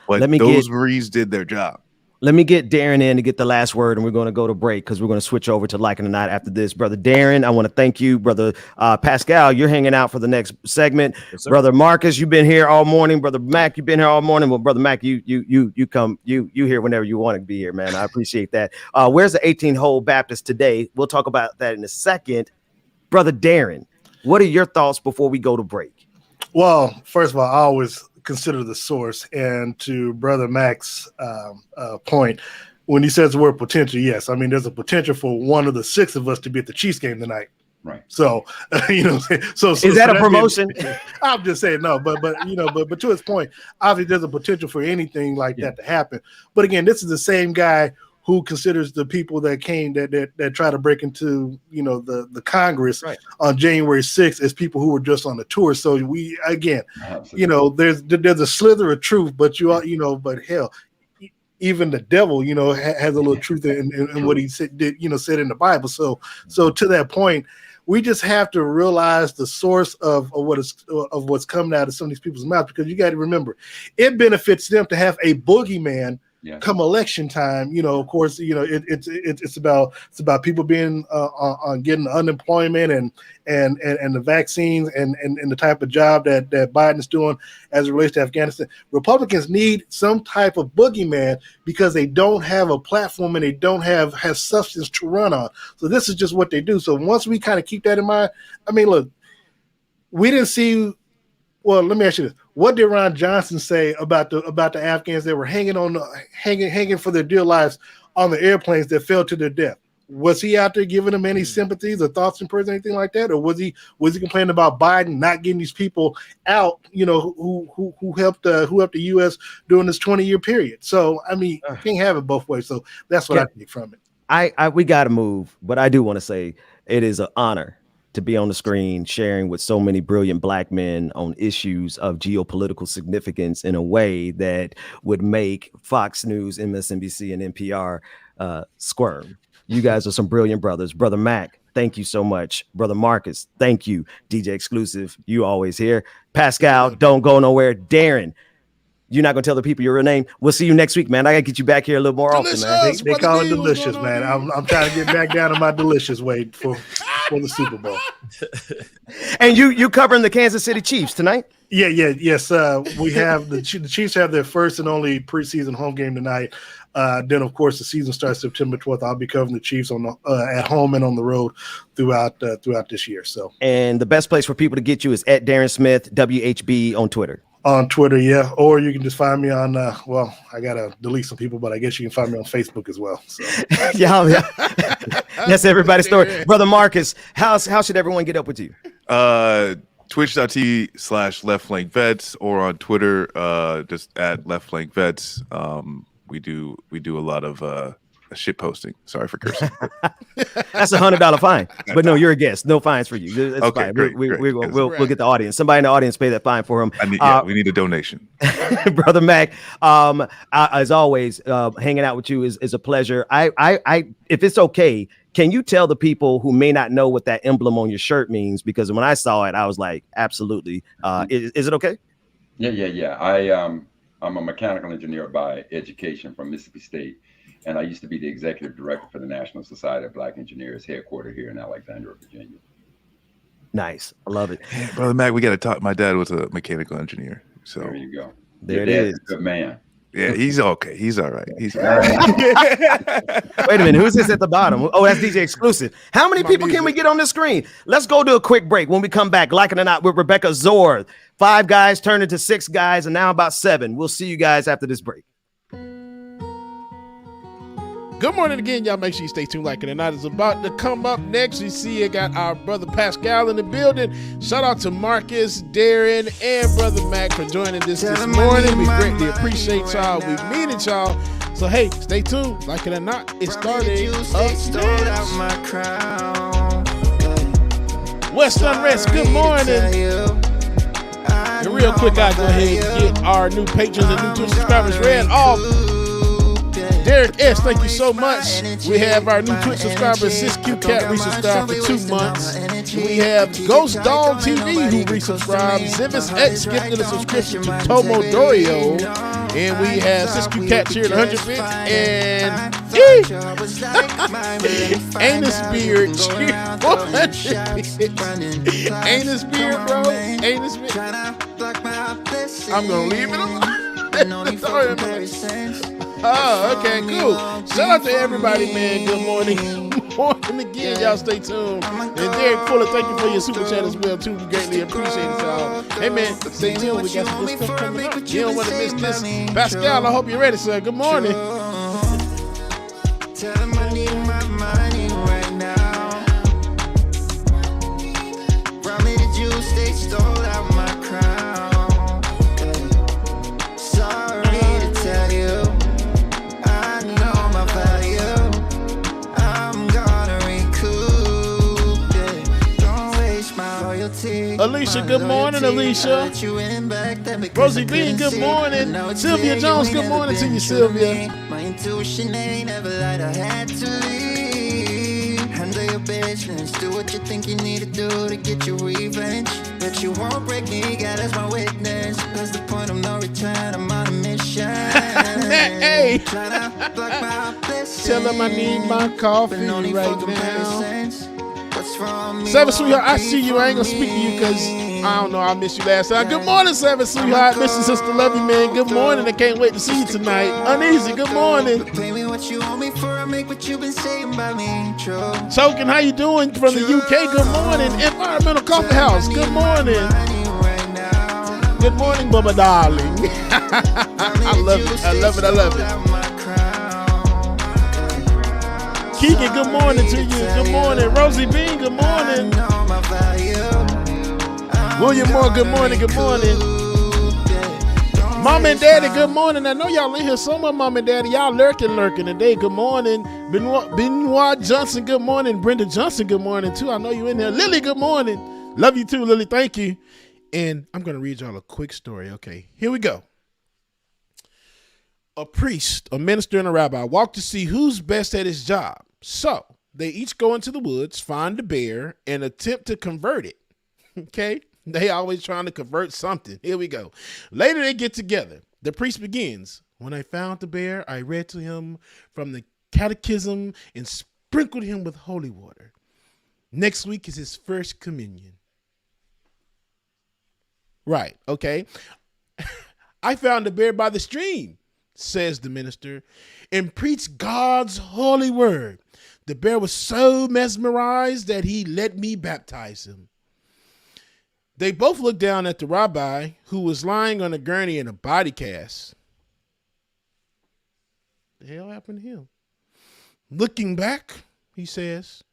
But those Marines did their job. Let me get Darren in to get the last word, and we're going to go to break because we're going to switch over to Like It or Not after this. Brother Darren, I want to thank you. Brother Pascal, you're hanging out for the next segment. Yes, Brother Marcus, you've been here all morning. Brother Mac, you've been here all morning. Well, Brother Mac, you here whenever you want to be here, man. I appreciate that. Where's the 18-hole Baptist today? We'll talk about that in a second. Brother Darren, what are your thoughts before we go to break? Well, first of all, I always consider the source. And to Brother Mac's point, when he says the word potential, yes, I mean, there's a potential for one of the 6 of us to be at the Chiefs game tonight. Right. So, is that a promotion? I'm just saying no, but to his point, obviously there's a potential for anything like that to happen. But again, this is the same guy who considers the people that came that try to break into the Congress on January 6th as people who were just on the tour. So we again, there's a slither of truth, but but hell, even the devil has a little truth in what he said said in the Bible. So to that point, we just have to realize the source of what's coming out of some of these people's mouths, because you got to remember, it benefits them to have a boogeyman. Come election time, of course, it's about people being on getting unemployment and the vaccines and the type of job that Biden's doing as it relates to Afghanistan. Republicans need some type of boogeyman because they don't have a platform and they don't have substance to run on. So this is just what they do. So once we kind of keep that in mind, I mean, look, we didn't see. Well, let me ask you this: what did Ron Johnson say about the Afghans that were hanging for their dear lives on the airplanes that fell to their death? Was he out there giving them any sympathies or thoughts and prayers, anything like that, or was he complaining about Biden not getting these people out? Who helped the U.S. during this 20-year period? So I mean, you can't have it both ways. So that's what I think from it. We got to move, but I do want to say it is an honor to be on the screen sharing with so many brilliant Black men on issues of geopolitical significance in a way that would make Fox News, MSNBC, and NPR squirm. You guys are some brilliant brothers. Brother Mac, thank you so much. Brother Marcus, thank you. DJ Exclusive, you always here. Pascal, don't go nowhere. Darren, you're not going to tell the people your real name. We'll see you next week, man. I got to get you back here a little more often, man. They call it delicious, man. I'm trying to get back down to my delicious way. for the Super Bowl. And you covering the Kansas City Chiefs tonight? Yes. We have the Chiefs have their first and only preseason home game tonight. Then, of course, the season starts September 12th. I'll be covering the Chiefs on at home and on the road throughout this year. So, and the best place for people to get you is at Darren Smith WHB on Twitter. On Twitter, yeah, or you can just find me on. Well, I gotta delete some people, but I guess you can find me on Facebook as well. So. yeah. That's everybody's story, Brother Marcus. How should everyone get up with you? Twitch.tv/leftflankvets or on Twitter, just at leftflankvets. We do a lot of shit posting. Sorry for cursing. That's $100 fine. But no, you're a guest. No fines for you. It's okay, fine. Great, We'll get the audience. Somebody in the audience pay that fine for him. We need a donation. Brother Mac, as always, hanging out with you is a pleasure. I if it's okay, can you tell the people who may not know what that emblem on your shirt means? Because when I saw it, I was like, absolutely. Is it okay? Yeah. I'm a mechanical engineer by education from Mississippi State. And I used to be the executive director for the National Society of Black Engineers, headquartered here in Alexandria, Virginia. Nice. I love it. Man, Brother Mac, we got to talk. My dad was a mechanical engineer. So there you go. There it is. Good man. Yeah, he's okay. He's all right. He's all right. Wait a minute. Who's this at the bottom? Oh, that's DJ Exclusive. How many people can we get on the screen? Let's go to a quick break. When we come back, like it or not, with Rebecca Zor. 5 guys turned into 6 guys, and now about 7. We'll see you guys after this break. Good morning again, y'all. Make sure you stay tuned. Like it or not is about to come up next. We see you got our brother Pascal in the building. Shout out to Marcus, Darren, and brother Mac for joining this morning. We greatly appreciate y'all. We mean it, y'all. So hey, stay tuned. Like it or not, it's starting up West Unrest. Good morning. And real quick, I go ahead and get our new patrons and new Twitch subscribers read off. Derek S., thank you so much. We have our new Twitch subscriber, SysQCat, resubscribed for 2 months. We have Ghost Dog TV, who resubscribed. Zivis X gifted a subscription to Tomo Dorio. And we have SysQCat cheered 100 bits. And Anus Beard cheered 100 bits. Anus Beard, bro. Anus Beard. I'm going to leave it alone. Sorry, man. Oh, okay, cool. Shout out to everybody, man. Good morning. Good morning again. Y'all stay tuned. And Derek Fuller, thank you for your super chat as well, too. We greatly appreciate it, y'all. Hey, man, stay tuned. We got some good stuff coming up. You don't want to miss this. Pascal, I hope you're ready, sir. Good morning. Tell him I need my money right now. Promise the juice, they stole out my crown. Alicia, good morning, Alicia. Rosie Bean, good morning. Sylvia Jones, good morning to you, Sylvia. My intuition ain't ever lied, I had to leave. Handle your business, do what you think you need to do to get your revenge. But you won't break me, God as my witness. That's the point of no return, I'm on a mission. Hey, tell them I need my coffee right now. Seven Sweetheart, I see you. I ain't gonna speak to you because I don't know. I missed you last time. Good morning, Seven Sweetheart. Miss you, sister, love you, man. Good morning. I can't wait to see you tonight. Uneasy, good morning. Pay me what you owe me for. I make what you've been saying about me true. Token, how you doing from the UK? Good morning. Environmental Coffee House. Good morning. Good morning, Bubba darling. I love it. I love it. I love it. Keegan, good morning to you. Good morning. Rosie Bean, good morning. William Moore, good morning. Good morning. Mom and Daddy, good morning. I know y'all in here somewhere, Mom and Daddy. Y'all lurking today. Good morning. Benoit Johnson, good morning. Brenda Johnson, good morning, too. I know you in there. Lily, good morning. Love you, too, Lily. Thank you. And I'm going to read y'all a quick story. Okay, here we go. A priest, a minister, and a rabbi walk to see who's best at his job. So they each go into the woods, find a bear, and attempt to convert it. Okay? They always trying to convert something. Here we go. Later they get together. The priest begins. When I found the bear, I read to him from the catechism and sprinkled him with holy water. Next week is his first communion. Right, okay. I found the bear by the stream, says the minister, and preached God's holy word. The bear was so mesmerized that he let me baptize him. They both looked down at the rabbi, who was lying on a gurney in a body cast. The hell happened to him? Looking back, he says,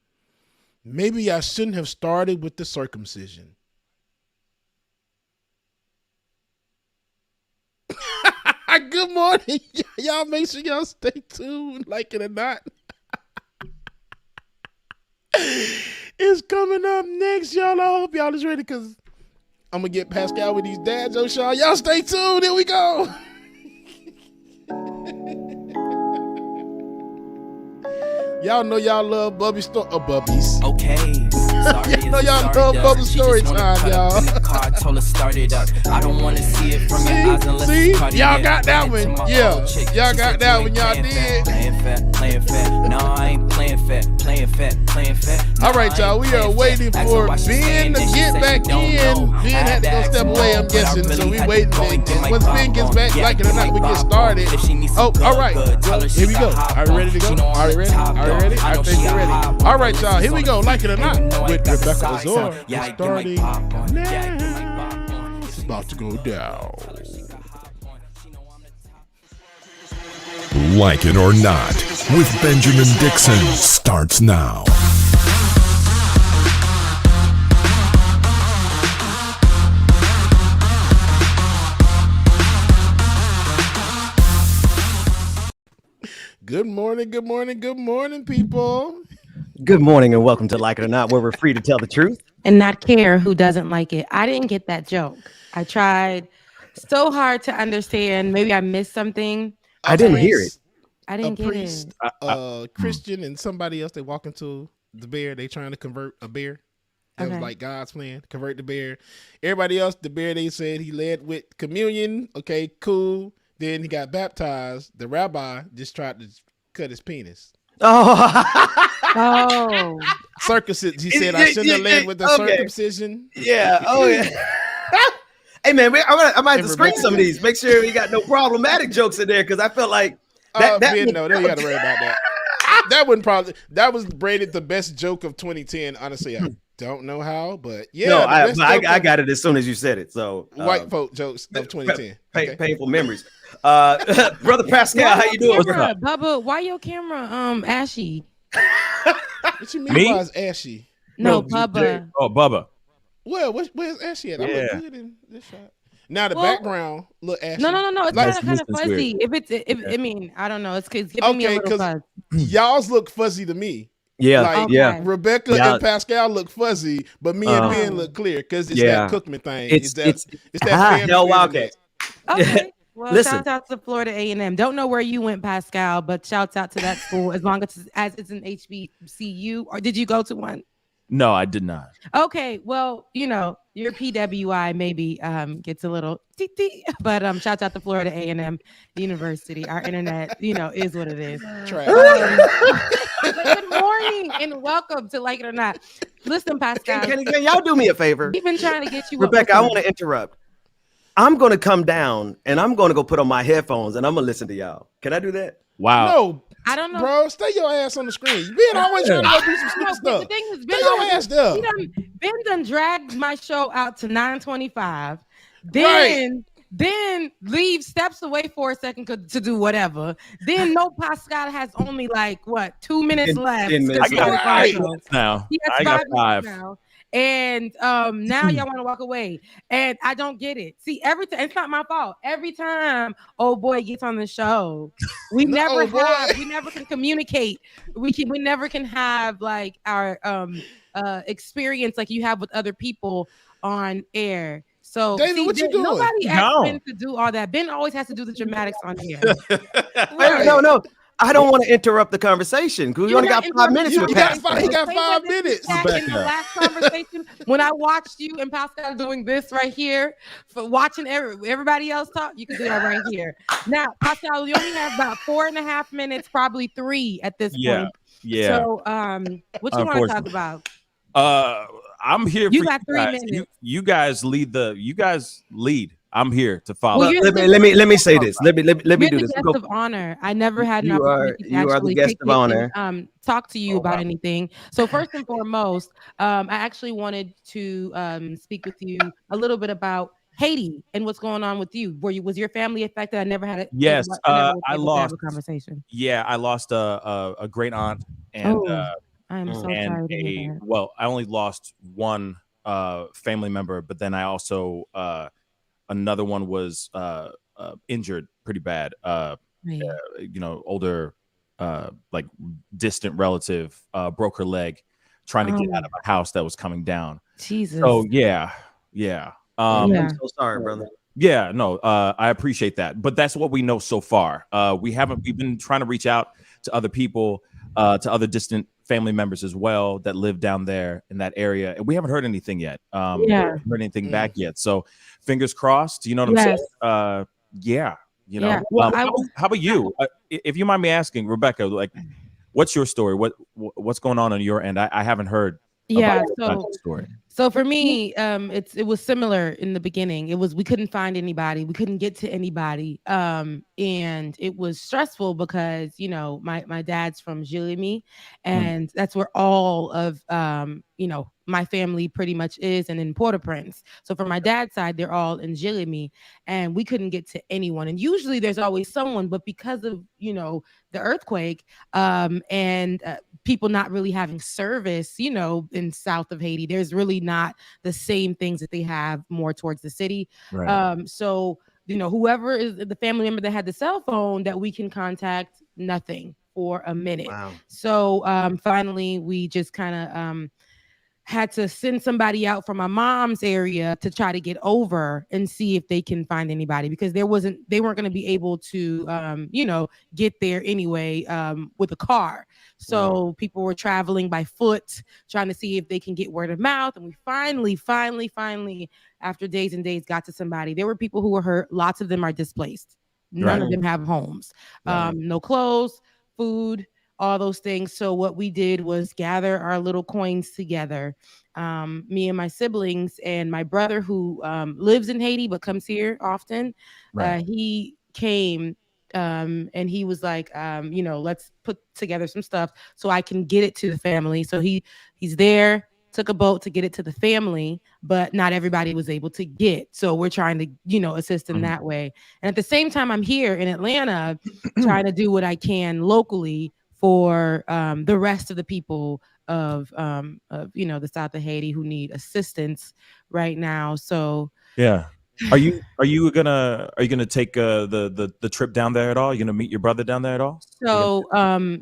maybe I shouldn't have started with the circumcision. Good morning. Y'all make sure y'all stay tuned, like it or not. It's coming up next, y'all. I hope y'all is ready because I'm going to get Pascal with these dad jokes, y'all. Y'all stay tuned. Here we go. Y'all know y'all love Bubby Bubbies. Okay. Sorry, y'all know y'all love Bubby story time, y'all. Car, told her start it up. I don't want to see it from your eyes unless it's cardiac. Y'all got that one. Yeah. Y'all got that one. Y'all did. Playing fat. No, I ain't playing fat. Playing fat. All right, y'all. We are waiting for Ben to get back in. Ben had to go step away, I'm guessing. So we waiting. Once Ben gets back, like it or not, we get started. Oh, all right. Well, here we go. Are you ready to go? Are you ready? Are you ready? I think you're ready. All right, y'all. Here we go. Like it or not, with Rebecca Azor. Starting now. It's about to go down. Like it or not, with Benjamin Dixon starts now. Good morning, good morning, good morning, people. Good morning and welcome to Like It or Not, where we're free to tell the truth and not care who doesn't like it. I didn't get that joke. I tried so hard to understand. Maybe I missed something. I didn't hear it. I didn't get it. Christian and somebody else, they walk into the bear. They trying to convert a bear. That was like God's plan, convert the bear. Everybody else, the bear, they said he led with communion. Okay, cool. Then he got baptized. The rabbi just tried to cut his penis. Oh. Circumcision. He said, I shouldn't have led with the circumcision. Yeah. Oh, yeah. Hey, man, I might have to screen some of these. Make sure we got no problematic jokes in there because I felt like no, you got to worry about that. That was rated the best joke of 2010. Honestly, I don't know how, but yeah. No, I got it as soon as you said it. So white folk jokes of 2010. Painful memories. Brother Pascal, how you doing, bro? Bubba, why your camera ashy? What you mean why it's ashy? No, Bubba. Oh, Bubba. Well, where's ashy at? I look good in this shot. Now the background look ashy. No. It's kind of fuzzy. Weird. I mean, I don't know. It's giving me a little fuzz. Y'all's look fuzzy to me. Yeah, Rebecca and Pascal look fuzzy, but me and Ben look clear because it's that Cookman thing. It's that family. Wildcat. Okay. Well, shout out to Florida A&M. Don't know where you went, Pascal, but shouts out to that school as long as it's an HBCU. Or did you go to one? No, I did not. Okay, well, your PWI maybe gets a little but shouts out to Florida A&M University. Our internet, is what it is. Good morning and welcome to Like It or Not. Listen, Pascal. Can y'all do me a favor? We've been trying to get you. Rebecca, I want to interrupt. I'm going to come down and I'm going to go put on my headphones and I'm going to listen to y'all. Can I do that? Wow. No. I don't know. Bro, stay your ass on the screen. Ben always trying to go do some stupid stuff. The thing is, Ben your ass there. Ben done dragged my show out to 9:25. Then leave, steps away for a second to do whatever. Then Pascal has only 2 minutes left. 10 minutes. I got 5 minutes now. He has 5 minutes now. And now y'all want to walk away, and I don't get it. See, every time it's not my fault. Every time old boy gets on the show, we never can communicate. We never can have our experience like you have with other people on air. So David, what you doing? Nobody asked Ben to do all that. Ben always has to do the dramatics on here. No. I don't want to interrupt the conversation because we only got 5 minutes. He got 5 minutes. In the last conversation, when I watched you and Pascal doing this right here, for watching everybody else talk, you can do that right here. Now, Pascal, you only have about 4.5 minutes, probably 3 at this point. Yeah. So, what you want to talk about? I'm here You for got you 3 guys. minutes. You guys lead I'm here to follow. Well, let me say this. Let me You're do the this. guest of honor. I never had an You are opportunity to you are the actually guest kick of it honor. and talk to you Oh, about wow. anything. So first and foremost, I actually wanted to speak with you a little bit about Haiti and what's going on with you. Was your family affected? I never Yes, I never was I able to have lost. a conversation. Yeah, I lost a great aunt and Oh, I am so and sorry to hear that. well, I only lost one family member, but then I also another one was injured pretty bad. Right. Older like distant relative broke her leg trying to get out of a house that was coming down. Jesus. So yeah. I'm so sorry, brother. Yeah, no, I appreciate that, but that's what we know so far. We've been trying to reach out to other people, to other distant family members as well that live down there in that area, and we haven't heard anything yet. We haven't heard anything back yet. So, fingers crossed. You know what I'm saying? Yeah. You know. Yeah. Well, how about you? If you mind me asking, Rebecca, like, what's your story? What's going on your end? I haven't heard. Yeah. About your story. So for me, it was similar in the beginning. We couldn't find anybody, we couldn't get to anybody, and it was stressful because my dad's from Gilimi, and that's where all of my family pretty much is, and in Port-au-Prince. So for my dad's side, they're all in Gilimi, and we couldn't get to anyone. And usually there's always someone, but because of the earthquake, and people not really having service, in south of Haiti, there's really not the same things that they have more towards the city. Right. So whoever is the family member that had the cell phone that we can contact, nothing for a minute. Wow. So finally we just kind of had to send somebody out from my mom's area to try to get over and see if they can find anybody, because they weren't going to be able to get there anyway with a car. So people were traveling by foot, trying to see if they can get word of mouth. And we finally, after days and days, got to somebody. There were people who were hurt. Lots of them are displaced. None of them have homes. No clothes, food, all those things. So what we did was gather our little coins together. Me and my siblings and my brother, who lives in Haiti but comes here often. He came and he was like, let's put together some stuff so I can get it to the family. So he's there, took a boat to get it to the family, but not everybody was able to get. So we're trying to, assist in that way. And at the same time, I'm here in Atlanta trying to do what I can locally for the rest of the people of the south of Haiti who need assistance right now. So yeah. Are you gonna take the trip down there at all? Are you gonna meet your brother down there at all? So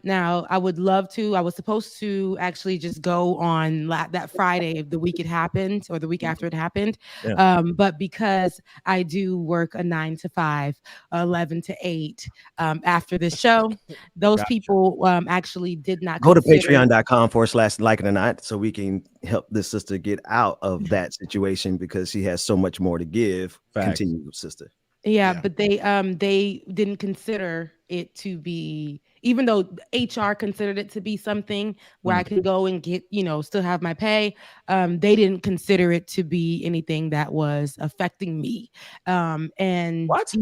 now I would love to. I was supposed to actually just go on that Friday of the week it happened, or the week after it happened. But because I do work a 9 to 5, 11 to 8 after this show, those people actually did not go to consider- patreon.com/like it or not, so we can help this sister get out of that situation, because she has so much more to give. Continue, sister. Yeah, but they didn't consider it to be, even though HR considered it to be something where I could go and get, still have my pay. They didn't consider it to be anything that was affecting me. And what?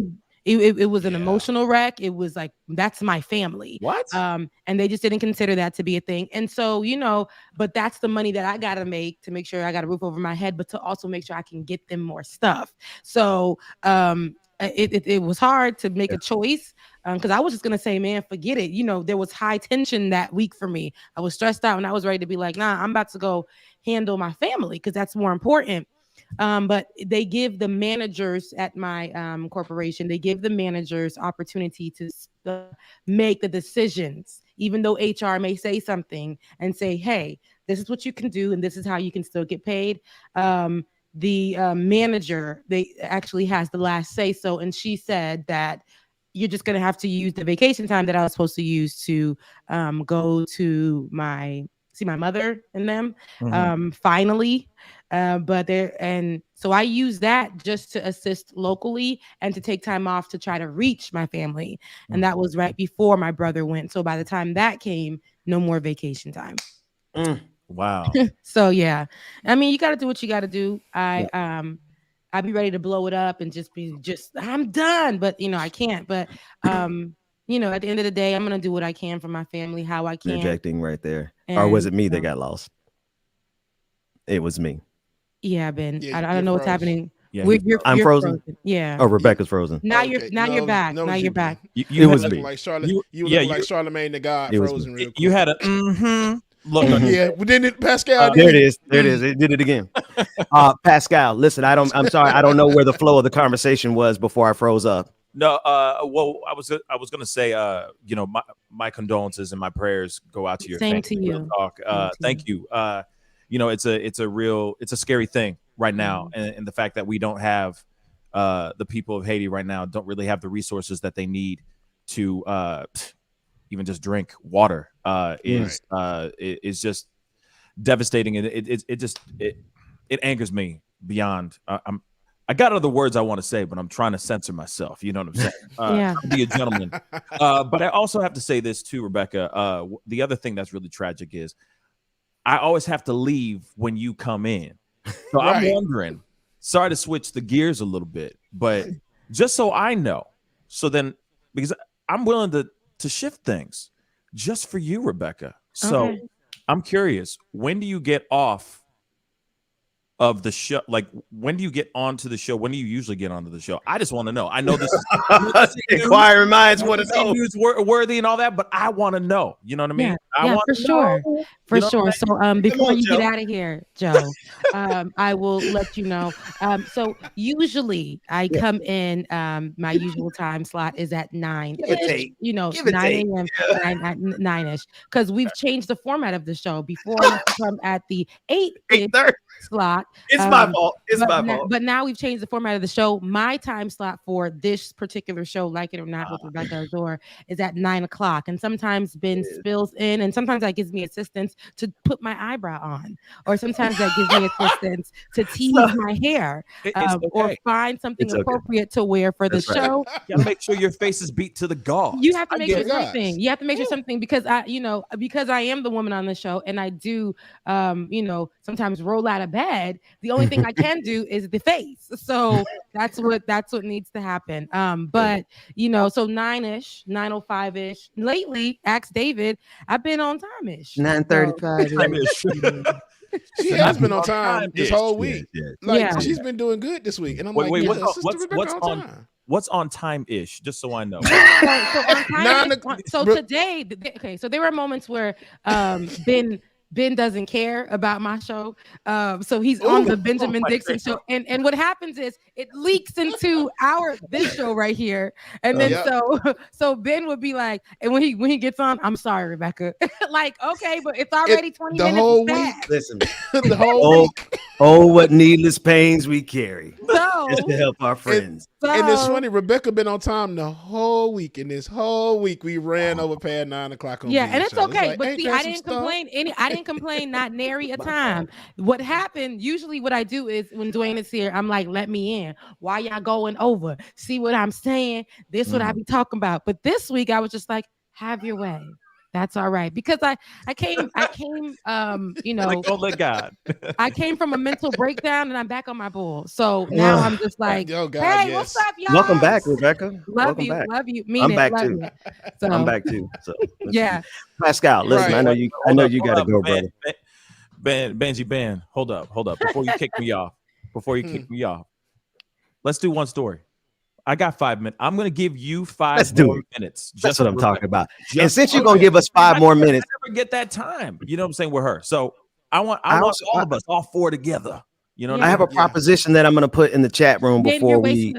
It was an emotional wreck. It was like, that's my family. What? And they just didn't consider that to be a thing. And so, but that's the money that I got to make to make sure I got a roof over my head, but to also make sure I can get them more stuff. So, it was hard to make a choice, because I was just gonna say, man, forget it. There was high tension that week for me. I was stressed out and I was ready to be like, nah, I'm about to go handle my family, because that's more important. But they give the managers at my corporation, they give the managers opportunity to make the decisions, even though HR may say something and say, hey, this is what you can do and this is how you can still get paid. The manager, they actually has the last say so, and she said that you're just going to have to use the vacation time that I was supposed to use to go to see my mother and them finally. And so I use that just to assist locally and to take time off to try to reach my family. And that was right before my brother went. So by the time that came, no more vacation time. Wow. So yeah, I mean, you got to do what you got to do. I'd be ready to blow it up and just I'm done, but I can't. But at the end of the day, I'm gonna do what I can for my family, how I can. Interjecting right there, or was it me that got lost? It was me. Yeah, Ben. I don't know what's happening. Yeah, I'm you're frozen. Yeah. Oh, Rebecca's frozen. Now you're back. No, now you're back. You was look me. like Charlotte. You look like Charlemagne the God frozen. Real quick. You had a look. Yeah, but then Pascal. There it is. There it is. It did it again. Pascal, listen. I'm sorry. I don't know where the flow of the conversation was before I froze up. No. Well, I was gonna say, my condolences and my prayers go out to your Same family. to you. Talk. Thank you. It's a scary thing right now, and the fact that we don't have the people of Haiti right now don't really have the resources that they need to even just drink water is just devastating, and it angers me beyond. I got other words I want to say, but I'm trying to censor myself. You know what I'm saying? Yeah. Be a gentleman. But I also have to say this too, Rebecca. The other thing that's really tragic is I always have to leave when you come in. So I'm wondering, sorry to switch the gears a little bit, but just so I know, so then, because I'm willing to shift things just for you, Rebecca. So I'm curious, when do you get off of the show? Like, when do you get onto the show? When do you usually get onto the show? I just want to know. I know this is inquiring minds want to know. News worthy and all that, but I want to know. You know what I mean? Yeah, for sure. For sure. So before you get out of here, Joe, I will let you know. So usually I come in, my usual time slot is at 9. 9 a.m. 9-ish, because we've changed the format of the show. Before I used to come at the 8:30 slot. It's my fault. It's my fault. But now we've changed the format of the show. My time slot for this particular show, Like It or Not with Rebecca Azor, is at 9 o'clock. And sometimes Ben spills in, and sometimes that gives me assistance to put my eyebrow on, or sometimes that gives me assistance to tease my hair, or find something appropriate to wear for the show. You gotta make sure your face is beat to the gauze. You have to make sure something. You have to make sure something, because I am the woman on the show, and I do, sometimes roll out of bed. The only thing I can do is the face. So that's what needs to happen. But so 9-ish, 9:05-ish. Lately, ask David, I've been on time-ish. 9:35. She has been on time this whole week. She's been doing good this week, and I'm what's on time-ish? Just so I know. So today, so there were moments where Ben doesn't care about my show. So he's on the Benjamin Dixon show. And what happens is it leaks into this show right here. And then so Ben would be like, and when he gets on, I'm sorry, Rebecca. Like, okay, but it's already 20 minutes. The whole week. Listen, the whole week. Oh, what needless pains we carry. Just to help our friends. And it's funny, Rebecca been on time the whole week. And this whole week we ran over past 9 o'clock on and it's show. okay. Like, But see, I didn't complain not nary a time. What happened, usually what I do is when Dwayne is here, I'm like, let me in. Why y'all going over? See what I'm saying? This what I be talking about. But this week I was just like, have your way. That's all right. Because I came, don't let God. I came from a mental breakdown and I'm back on my bull. So now I'm just like, hey, what's up, y'all? Welcome back, Rebecca. Love you. I'm back too. So, I'm back too. So yeah. Pascal, listen, I know you gotta go, brother. Ben, hold up. Before you kick me off, let's do one story. I got 5 minutes. I'm going to give you 5 more minutes. That's what I'm talking about. And since you're going to give us 5 more minutes, I never get that time. You know what I'm saying, with her. So I want all of us, all 4 together. You know, I have a proposition that I'm going to put in the chat room before we.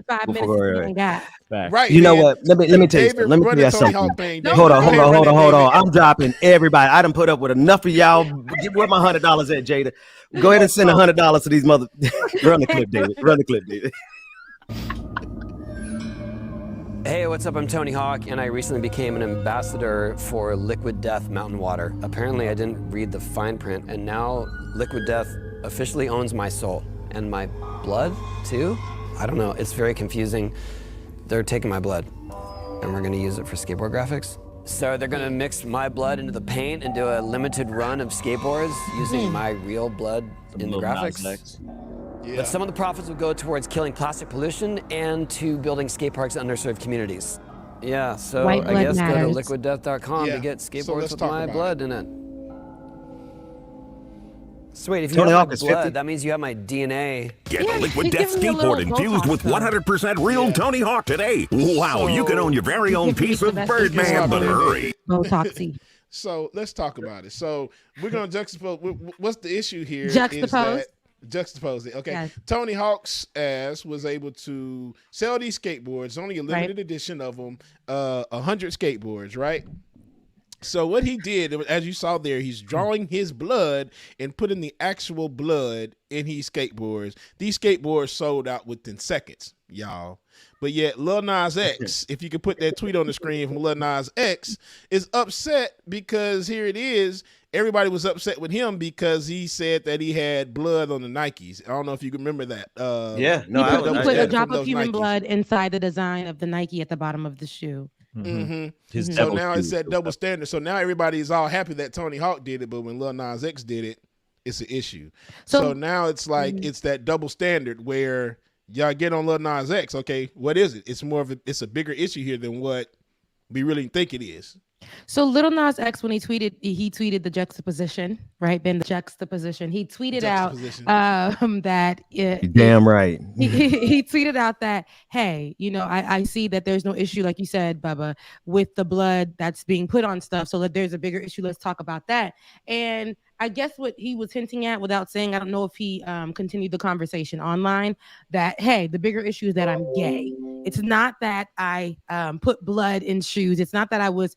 Right. You know what? Let me tell you something. Let me tell you something. Hold on. I'm dropping everybody. I done put up with enough of y'all. Where my $100 at, Jada? Go ahead and send $100 to these mother. Run the clip, David. Hey, what's up? I'm Tony Hawk, and I recently became an ambassador for Liquid Death Mountain Water. Apparently, I didn't read the fine print, and now Liquid Death officially owns my soul and my blood, too? I don't know. It's very confusing. They're taking my blood, and we're going to use it for skateboard graphics. So they're gonna mix my blood into the paint and do a limited run of skateboards using my real blood in the graphics. Yeah. But some of the profits will go towards killing plastic pollution and to building skate parks in underserved communities. Yeah, so White I blood guess matters. go to liquiddeath.com to get skateboards let's with talk my about blood in it. So wait, if you Tony have Hawk my is blood, 50. that means you have my DNA. Get Yeah, Liquid he's Death giving me a little skateboard infused Botox with though. 100% real Tony Hawk today. Wow, you can own your very own Give me piece the of best Birdman, but example. hurry. Botoxy. So let's talk about it. So we're gonna juxtapose. What's the issue here? Juxtapose? Is that juxtapose it. Okay. Yes. Tony Hawk's ass was able to sell these skateboards, only a limited edition of them, 100 skateboards, right? So what he did, as you saw there, he's drawing his blood and putting the actual blood in his skateboards. These skateboards sold out within seconds, y'all. But yet Lil Nas X, if you could put that tweet on the screen from Lil Nas X, is upset because here it is. Everybody was upset with him because he said that he had blood on the Nikes. I don't know if you can remember that. He put a drop of human Nikes. blood inside the design of the Nike at the bottom of the shoe. So now it's that double standard. So now everybody is all happy that Tony Hawk did it, but when Lil Nas X did it, it's an issue. So now it's like it's that double standard where y'all get on Lil Nas X. Okay, what is it? It's a bigger issue here than what we really think it is. So Lil Nas X, when he tweeted the juxtaposition, right? Ben, the juxtaposition. He tweeted out that damn right. He tweeted out that, hey, I see that there's no issue, like you said, Bubba, with the blood that's being put on stuff. So that there's a bigger issue. Let's talk about that. And I guess what he was hinting at without saying, I don't know if he continued the conversation online, that, hey, the bigger issue is that I'm gay. It's not that I put blood in shoes. It's not that I was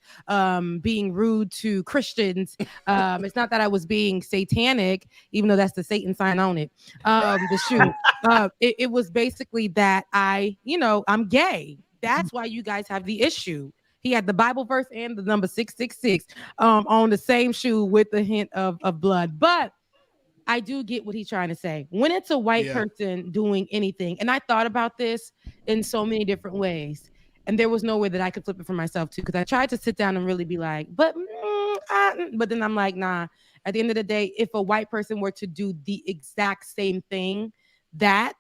being rude to Christians. It's not that I was being satanic, even though that's the Satan sign on it. The shoe. It was basically that I'm gay. That's why you guys have the issue. He had the Bible verse and the number 666 on the same shoe with the hint of blood. But I do get what he's trying to say. When it's a white person doing anything, and I thought about this in so many different ways, and there was no way that I could flip it for myself too, because I tried to sit down and really be like, but then I'm like, nah. At the end of the day, if a white person were to do the exact same thing that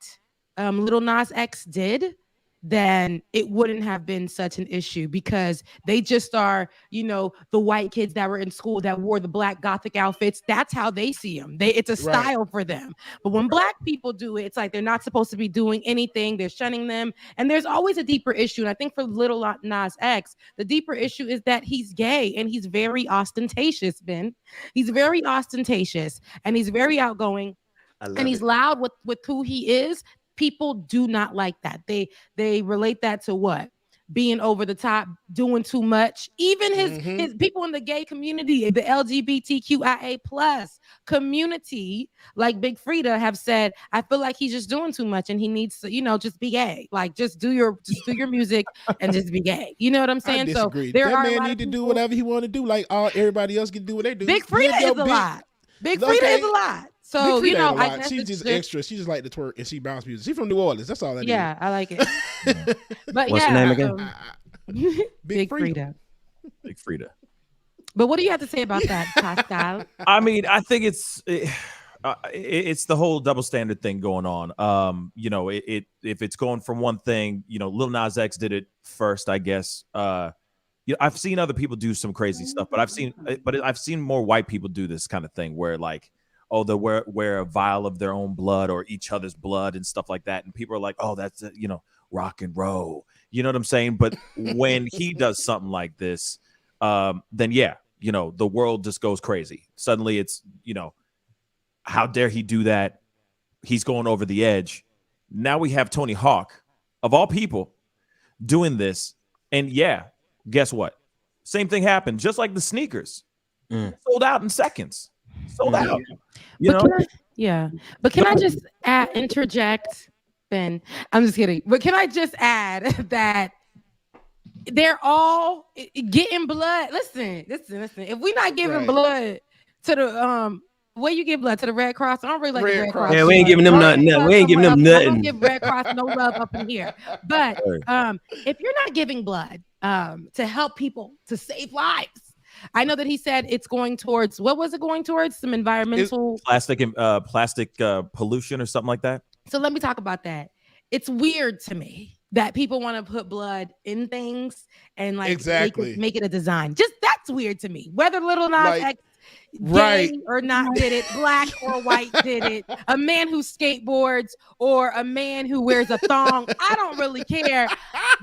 Lil Nas X did, then it wouldn't have been such an issue, because they just are, the white kids that were in school that wore the black gothic outfits. That's how they see them. It's a style for them. But when black people do it, it's like they're not supposed to be doing anything. They're shunning them. And there's always a deeper issue. And I think for Lil Nas X, the deeper issue is that he's gay and he's very ostentatious, Ben. He's very ostentatious and he's very outgoing. And he's loud with who he is. People do not like that. They relate that to what? Being over the top, doing too much. Even his people in the gay community, the LGBTQIA plus community, like Big Frida, have said, I feel like he's just doing too much and he needs to, just be gay. Like just do your music and just be gay. You know what I'm saying? I disagree. So that man need to do whatever he want to do, like everybody else can do what they do. Big Frida is a lot. Big Frida is a lot. So, I guess she's just extra. She just like to twerk and she bounce music. She's from New Orleans. That's all that is. Yeah, I like it. But what's her name again? Big Frida. Big Frida. But what do you have to say about that, Pascal? I mean, I think it's the whole double standard thing going on. If it's going from one thing, Lil Nas X did it first, I guess. I've seen other people do some crazy stuff, but I've seen more white people do this kind of thing where like, oh, they wear a vial of their own blood or each other's blood and stuff like that. And people are like, oh, that's, rock and roll. You know what I'm saying? But when he does something like this, then yeah, the world just goes crazy. Suddenly it's, how dare he do that? He's going over the edge. Now we have Tony Hawk, of all people, doing this. And yeah, guess what? Same thing happened. Just like the sneakers. Sold out in seconds. Sold out. But can I just interject, Ben? I'm just kidding. But can I just add that they're all getting blood? Listen. If we're not giving blood to the where you give blood to the Red Cross, I don't really like the Red Cross. Yeah, we ain't giving them nothing. We ain't giving them nothing. I don't give Red Cross no love up in here. But if you're not giving blood to help people to save lives. I know that he said it's going towards, what was it going towards? Some environmental plastic pollution or something like that. So let me talk about that. It's weird to me that people want to put blood in things and like make it a design. Just that's weird to me. Whether Little Nas X gay or not did it, black or white did it, a man who skateboards or a man who wears a thong, I don't really care.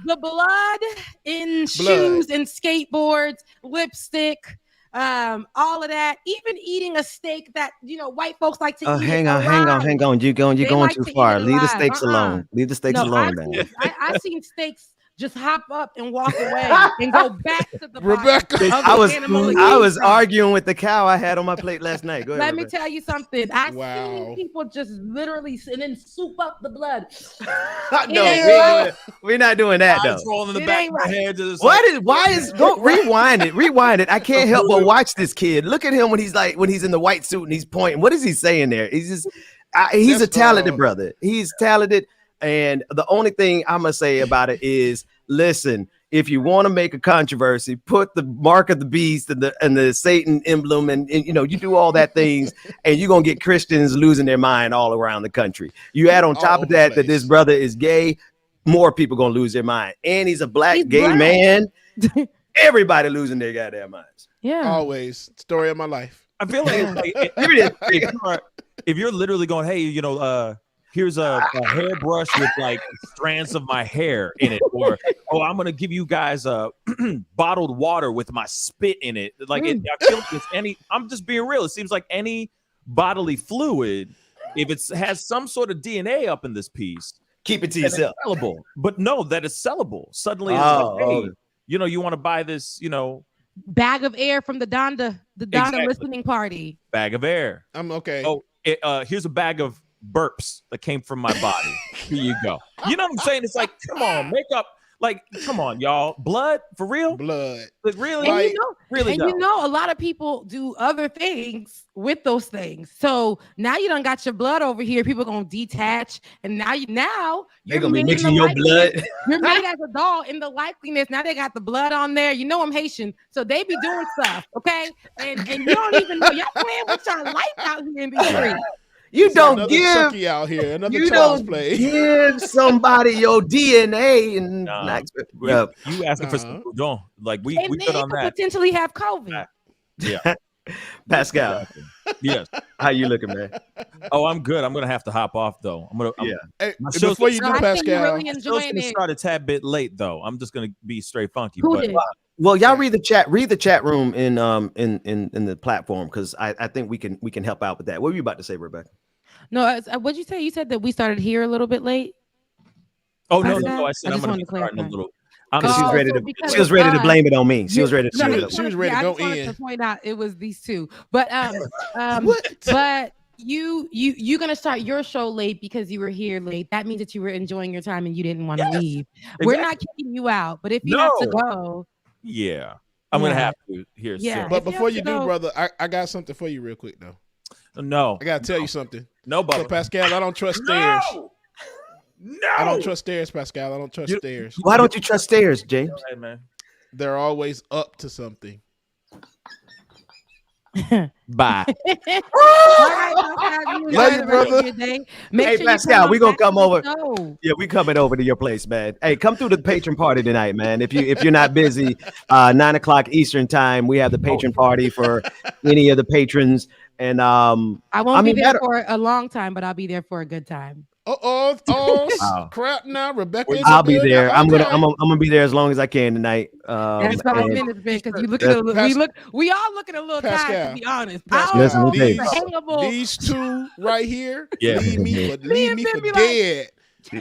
The blood in shoes and skateboards, lipstick, all of that, even eating a steak that white folks like to eat. Hang on. You're going too far. Leave the steaks alone. Leave the steaks alone, man. I've seen steaks just hop up and walk away and go back to the Rebecca. I was arguing with the cow I had on my plate last night. Go ahead, Let me tell you something. I've seen people just literally and then soup up the blood. No, we're not doing that though. Rolling in the back of my head. Don't rewind it. I can't help but watch this kid. Look at him when he's in the white suit and he's pointing. What is he saying there? He's a talented brother. He's talented. And the only thing I'm going to say about it is, listen, if you want to make a controversy, put the mark of the beast and the Satan emblem and you do all that things and you're going to get Christians losing their mind all around the country. You add on top of that this brother is gay, more people going to lose their mind. And he's a black man. Everybody losing their goddamn minds. Yeah. Always. Story of my life. I feel like if you're literally going, hey, here's a hairbrush with like strands of my hair in it, or I'm gonna give you guys bottled water with my spit in it. Like I feel like it's I'm just being real. It seems like any bodily fluid, if it has some sort of DNA up in this piece, keep it to yourself. Sellable. But no, that is sellable. Suddenly, it's like, hey, you want to buy this, bag of air from the Donda listening party. Bag of air. I'm okay. Oh, here's a bag of burps that came from my body. Here you go. You know what I'm saying? It's like, come on, makeup. Like, come on, y'all. Blood for real? Blood. Like, really? And really? A lot of people do other things with those things. So now you done got your blood over here. People gonna detach, and now you're gonna be mixing your blood. You're made as a doll in the likeliness. Now they got the blood on there. I'm Haitian, so they be doing stuff, okay? And you don't even know y'all playing with your life out here in these streets. You don't give out here. You don't give somebody your DNA and you asking for some don't like we good on that. Potentially have COVID. Yeah, Pascal. Yes. How you looking, man? Oh, I'm good. I'm gonna have to hop off though. Hey, before you do, Pascal, really I'm gonna start a tad bit late though. I'm just gonna be straight funky. Well, y'all read the chat. Read the chat room in the platform because I think we can help out with that. What were you about to say, Rebecca? No, what'd you say? You said that we started here a little bit late. Oh no! I said I'm gonna be starting a little. She was ready to blame it on me. She was ready to she was ready to go in. To point out it was these two, but but you're gonna start your show late because you were here late. That means that you were enjoying your time and you didn't want to leave. Exactly. We're not kicking you out, but if you have to go, I'm gonna have to here soon. But before you do, brother, I got something for you real quick though. No, I gotta tell you something. No, but so Pascal, I don't trust stairs. No, I don't trust stairs, Pascal. I don't trust stairs. Why don't you trust stairs, James? Hey, man. They're always up to something. Bye. Love you, brother. Hey, Pascal, we gonna come over. Yeah, we coming over to your place, man. Hey, come through the patron party tonight, man. If you're not busy, 9:00 Eastern time, we have the patron party for any of the patrons. And I won't be there for a long time, but I'll be there for a good time. Crap! Now Rebecca, I'll be there. I'm gonna be there as long as I can tonight. That's 5 minutes, Ben, because you look at we all looking a little tired, to be honest. These two right here leave me for dead.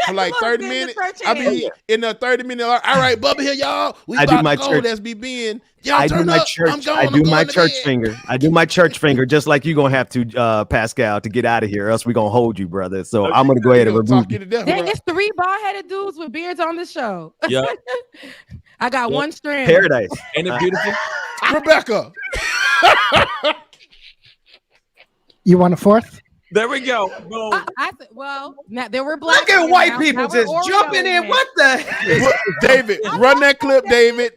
For like 30 minutes, I'll be in the 30-minute. All right, Bubba here, y'all. We about to go. That's BBN. Y'all turn up. I'm going. I do my church finger. I do my church finger, just like you're gonna have to, Pascal, to get out of here. Else we're gonna hold you, brother. So I'm gonna go ahead and remove you. Dang, it's 3 bald-headed dudes with beards on the show. Yeah. I got one strand. Paradise. Ain't it beautiful? Rebecca. You want a fourth? There we go. Boom. I said, well, now there were black. Look at white now, people now just we're jumping in. Oreo What the heck? David, run that clip, David.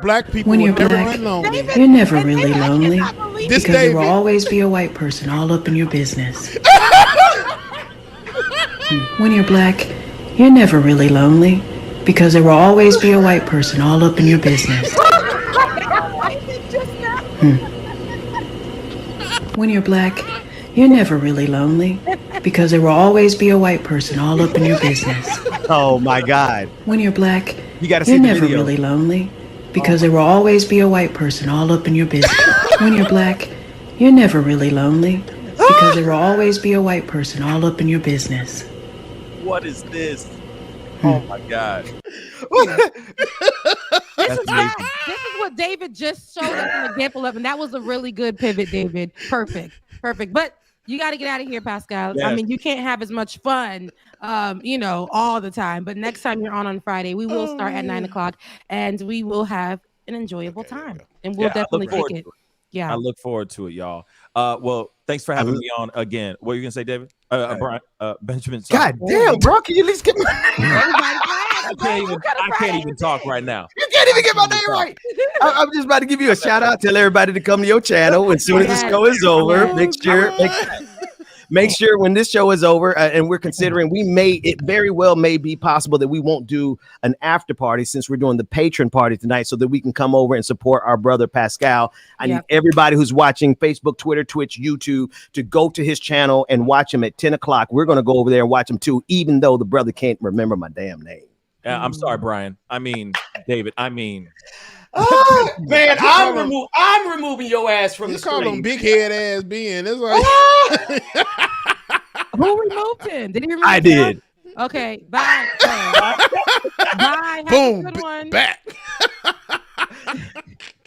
Black people When will you're never black, be lonely. you're never really lonely This because there will David. always be a white person all up in your business. When you're black, you're never really lonely because there will always be a white person all up in your business. When you're black, you're never really lonely because there will always be a white person all up in your business. Oh my God. When you're black, You gotta see you're the never video. really lonely because there will always be a white person all up in your business. When you're black, you're never really lonely because there will always be a white person all up in your business. What is this? Oh my God. This is what David just showed us an example of, and that was a really good pivot, David. Perfect. But you got to get out of here, Pascal. Yes. I mean, you can't have as much fun, all the time. But next time you're on Friday, we will start at 9:00, and we will have an enjoyable time, and we'll definitely kick it. Yeah, I look forward to it, y'all. Well, thanks for having me on again. What are you gonna say, David? Brian, Benjamin. Sorry. God damn, bro! Can you at least get my I can't even talk right now. You can't even get my name right. I'm just about to give you a shout out. Tell everybody to come to your channel as soon as the show is over. Make sure when this show is over, and we're considering, it very well may be possible that we won't do an after party since we're doing the patron party tonight, so that we can come over and support our brother Pascal. I need everybody who's watching Facebook, Twitter, Twitch, YouTube to go to his channel and watch him at 10 o'clock. We're going to go over there and watch him too, even though the brother can't remember my damn name. I'm sorry, Brian. I mean, David. I mean, man, I'm removing your ass from the call screen. him big head ass being. It's like who removed him? Did he remove I him? did. Okay, bye. Bye. Have boom, a good one. back.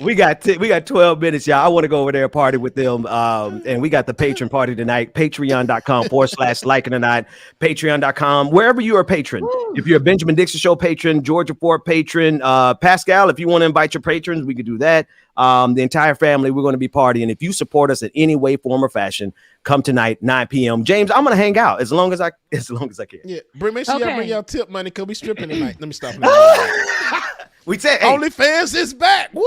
We got 12 minutes, y'all. I want to go over there and party with them. And we got the patron party tonight. Patreon.com/liking Patreon.com. Wherever you are a patron. If you're a Benjamin Dixon Show patron, Georgia Ford patron, Pascal, if you want to invite your patrons, we could do that. The entire family, we're going to be partying. If you support us in any way, form, or fashion, come tonight, 9 p.m. James, I'm going to hang out as long as I can. Yeah, make sure y'all bring y'all tip money because we stripping tonight. Let me stop. We said, OnlyFans is back. Woo!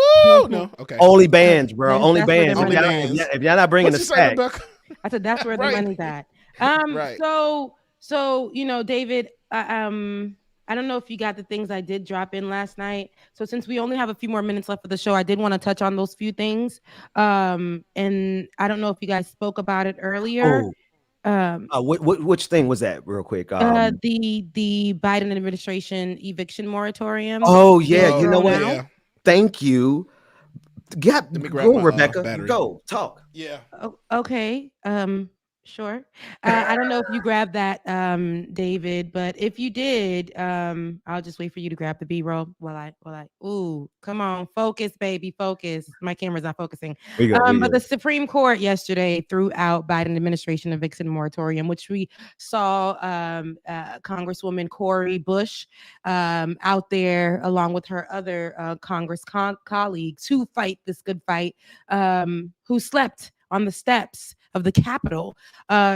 No, okay. Only bands, bro. Only bands. Only bands. If y'all not bringing the stack. I said that's where the money's at. Right. So David, I don't know if you got the things I did drop in last night. So since we only have a few more minutes left of the show, I did want to touch on those few things. And I don't know if you guys spoke about it earlier. Which thing was that, real quick? The Biden administration eviction moratorium. Oh yeah, you know what? Yeah. Thank you. Let me grab Go, my, Rebecca. battery. Go talk. Yeah. Okay. Sure. I don't know if you grabbed that, David, but if you did, I'll just wait for you to grab the B-roll while I. Ooh, come on, focus, baby, focus. My camera's not focusing. But the Supreme Court yesterday threw out Biden administration eviction moratorium, which we saw Congresswoman Cori Bush out there along with her other Congress colleagues who fight this good fight, who slept on the steps of the Capitol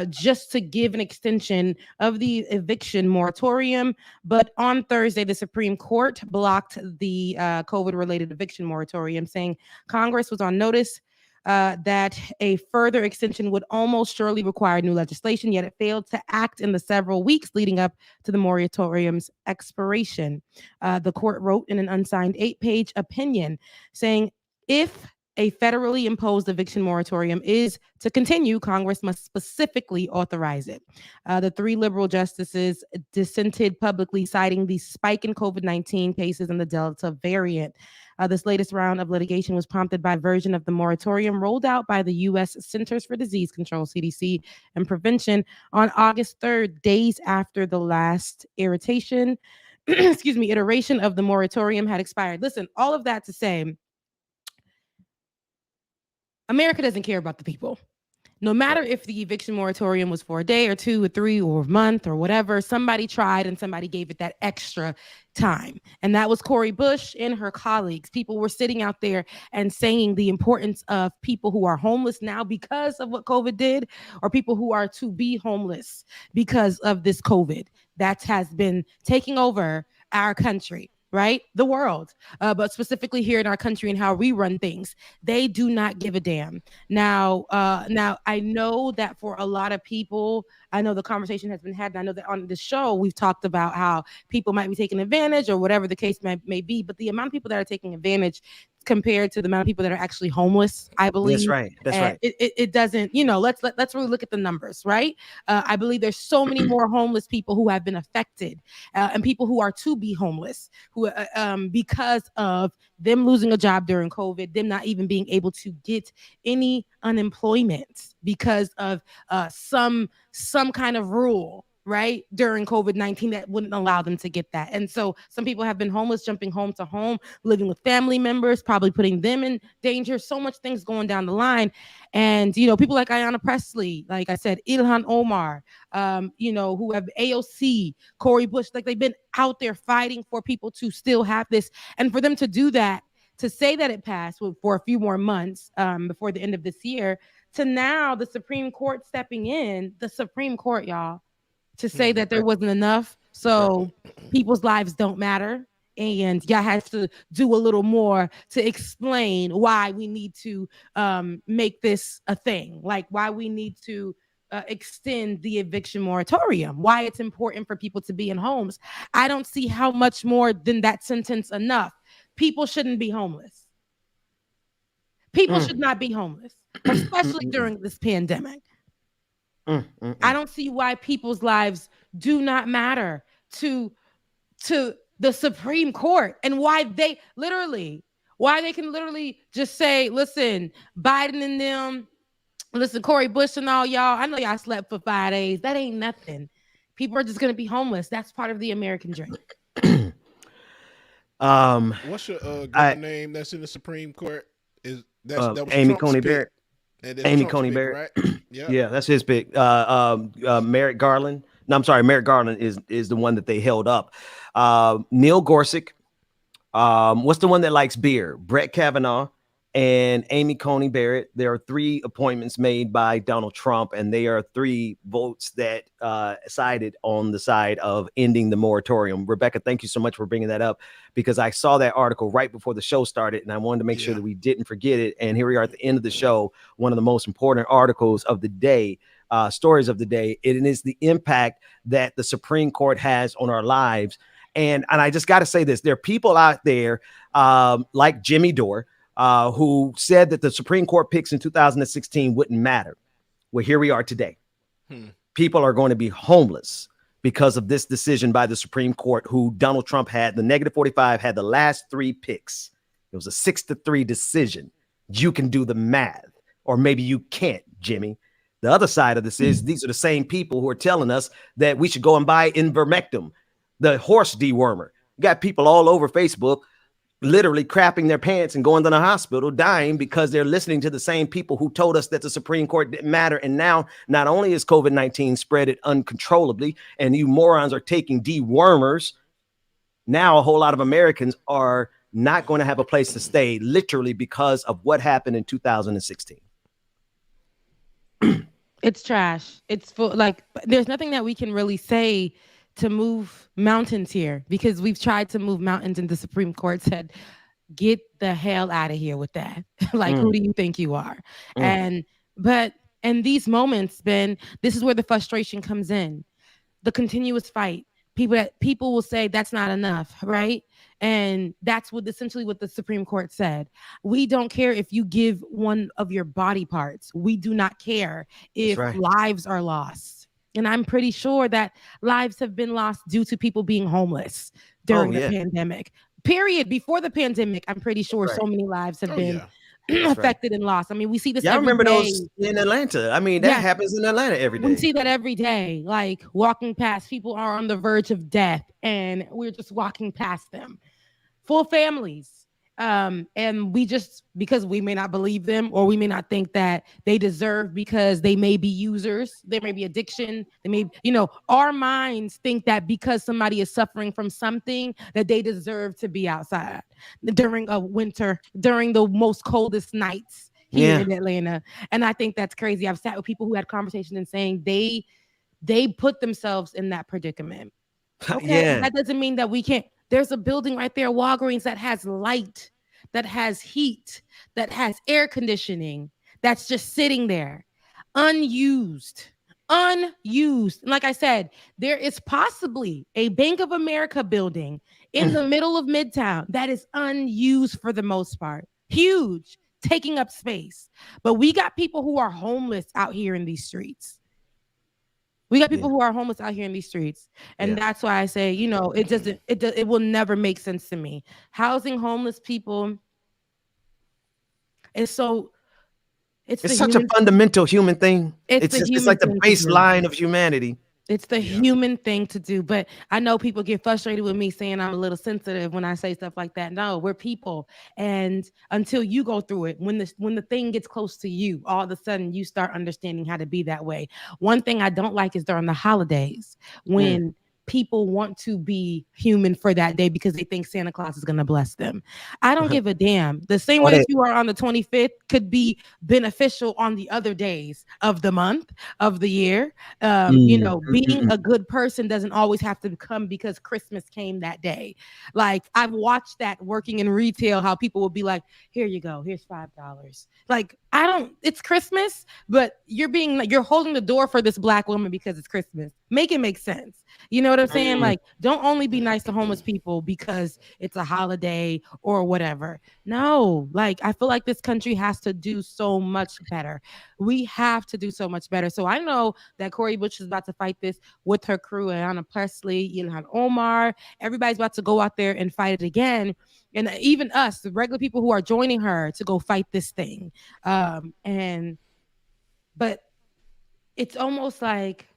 just to give an extension of the eviction moratorium. But on Thursday, the Supreme Court blocked the COVID-related eviction moratorium, saying Congress was on notice that a further extension would almost surely require new legislation, yet it failed to act in the several weeks leading up to the moratorium's expiration. The court wrote in an unsigned 8-page opinion saying, if a federally imposed eviction moratorium is to continue, Congress must specifically authorize it. The 3 liberal justices dissented publicly, citing the spike in COVID-19 cases and the Delta variant. This latest round of litigation was prompted by a version of the moratorium rolled out by the U.S. Centers for Disease Control, CDC, and Prevention on August 3rd, days after the last iteration of the moratorium had expired. Listen, all of that to say, America doesn't care about the people. No matter if the eviction moratorium was for a day or 2 or 3 or a month or whatever, somebody tried and somebody gave it that extra time. And that was Cori Bush and her colleagues. People were sitting out there and saying the importance of people who are homeless now because of what COVID did, or people who are to be homeless because of this COVID that has been taking over our country. Right? The world, but specifically here in our country and how we run things, they do not give a damn. Now I know that for a lot of people, I know the conversation has been had, and I know that on the show we've talked about how people might be taking advantage or whatever the case may be, but the amount of people that are taking advantage compared to the amount of people that are actually homeless, I believe. That's right. That's right. It doesn't, let's really look at the numbers, right? I believe there's so many more homeless people who have been affected and people who are to be homeless who because of them losing a job during COVID, them not even being able to get any unemployment because of some kind of rule, right, during COVID-19 that wouldn't allow them to get that. And so some people have been homeless, jumping home to home, living with family members, probably putting them in danger. So much things going down the line. And, people like Ayanna Presley, like I said, Ilhan Omar, who have AOC, Cori Bush, like they've been out there fighting for people to still have this. And for them to do that, to say that it passed for a few more months before the end of this year, to now the Supreme Court stepping in, the Supreme Court, y'all, to say that there wasn't enough. So people's lives don't matter. And y'all have to do a little more to explain why we need to make this a thing, like why we need to extend the eviction moratorium, why it's important for people to be in homes. I don't see how much more than that sentence enough. People shouldn't be homeless. People should not be homeless, especially during this pandemic. I don't see why people's lives do not matter to the Supreme Court, and why they can literally just say, listen, Biden and them, listen, Cori Bush and all y'all, I know y'all slept for 5 days. That ain't nothing. People are just going to be homeless. That's part of the American dream. What's your girl name that's in the Supreme Court? That was Amy Trump's Coney pick. Barrett. Amy Coney Barrett, right? Yeah, that's his pick. Merrick Garland. No, I'm sorry, Merrick Garland is the one that they held up. Neil Gorsuch. What's the one that likes beer? Brett Kavanaugh and Amy Coney Barrett. There are 3 appointments made by Donald Trump, and they are 3 votes that sided on the side of ending the moratorium. Rebecca, thank you so much for bringing that up, because I saw that article right before the show started, and I wanted to make sure that we didn't forget it. And here we are at the end of the show, one of the most important articles of the day, stories of the day. It is the impact that the Supreme Court has on our lives. And I just got to say this, there are people out there like Jimmy Dore, who said that the Supreme Court picks in 2016 wouldn't matter. Well, here we are today. People are going to be homeless because of this decision by the Supreme Court, who Donald Trump had, the -45, had the last 3 picks. It was a 6-3 decision. You can do the math, or maybe you can't, Jimmy. The other side of this is these are the same people who are telling us that we should go and buy ivermectin, the horse dewormer. You got people all over Facebook literally crapping their pants and going to the hospital, dying because they're listening to the same people who told us that the Supreme Court didn't matter. And now not only is COVID-19 spread it uncontrollably, and you morons are taking dewormers, now a whole lot of Americans are not going to have a place to stay, literally because of what happened in 2016. It's trash. It's full. Like, there's nothing that we can really say to move mountains here, because we've tried to move mountains and the Supreme Court said, get the hell out of here with that. Like, who do you think you are? But in these moments, Ben, this is where the frustration comes in. The continuous fight. People will say that's not enough, right? And that's essentially what the Supreme Court said. We don't care if you give one of your body parts. We do not care if lives are lost. And I'm pretty sure that lives have been lost due to people being homeless during the pandemic. Period. Before the pandemic, I'm pretty sure so many lives have been affected and lost. I mean, we see this every remember day. those in Atlanta. I mean, that happens in Atlanta every day. We see that every day. Like, walking past, people are on the verge of death, and we're just walking past them. Full families. And we just, because we may not believe them, or we may not think that they deserve, because they may be users, there may be addiction, they may, our minds think that because somebody is suffering from something, that they deserve to be outside during a winter, during the most coldest nights here in Atlanta. And I think that's crazy. I've sat with people who had conversations and saying they put themselves in that predicament. Okay, that doesn't mean that we can't. There's a building right there, Walgreens, that has light, that has heat, that has air conditioning, that's just sitting there, unused. And like I said, there is possibly a Bank of America building in the middle of Midtown that is unused for the most part. Huge, taking up space. But we got people who are homeless out here in these streets. We got people who are homeless out here in these streets. And that's why I say, it will never make sense to me. Housing homeless people is it's such a fundamental human thing. It's like the baseline of humanity. It's the human thing to do. But I know people get frustrated with me saying I'm a little sensitive when I say stuff like that. No, we're people. And until you go through it, when the thing gets close to you, all of a sudden you start understanding how to be that way. One thing I don't like is during the holidays when people want to be human for that day because they think Santa Claus is going to bless them. I don't give a damn. The same way that you are on the 25th could be beneficial on the other days of the month, of the year. Being a good person doesn't always have to come because Christmas came that day. Like, I've watched that working in retail, how people will be like, here you go, here's $5. Like, it's Christmas, but you're holding the door for this Black woman because it's Christmas. Make it make sense. You know what I'm saying? Like, don't only be nice to homeless people because it's a holiday or whatever. No, like, I feel like this country has to do so much better. We have to do so much better. So I know that Cori Bush is about to fight this with her crew, Ayanna Presley, Ilhan Omar. Everybody's about to go out there and fight it again. And even us, the regular people who are joining her to go fight this thing. But it's almost like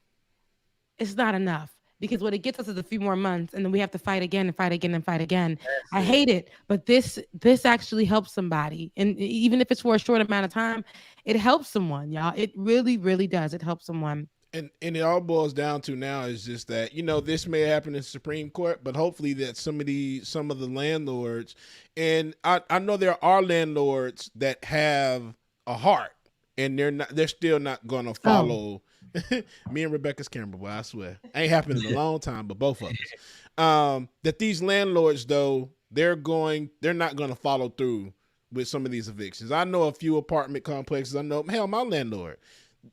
it's not enough, because what it gets us is a few more months, and then we have to fight again and fight again and fight again. I hate it, but this actually helps somebody. And even if it's for a short amount of time, it helps someone, y'all. It really, really does. It helps someone. And it all boils down to now is just that, this may happen in Supreme Court, but hopefully that some of the landlords, and I know there are landlords that have a heart, and they're still not going to follow. Me and Rebecca's camera, boy, I swear. Ain't happened in a long time, but both of us. That these landlords, though, they're not going to follow through with some of these evictions. I know a few apartment complexes. I know, hell, my landlord,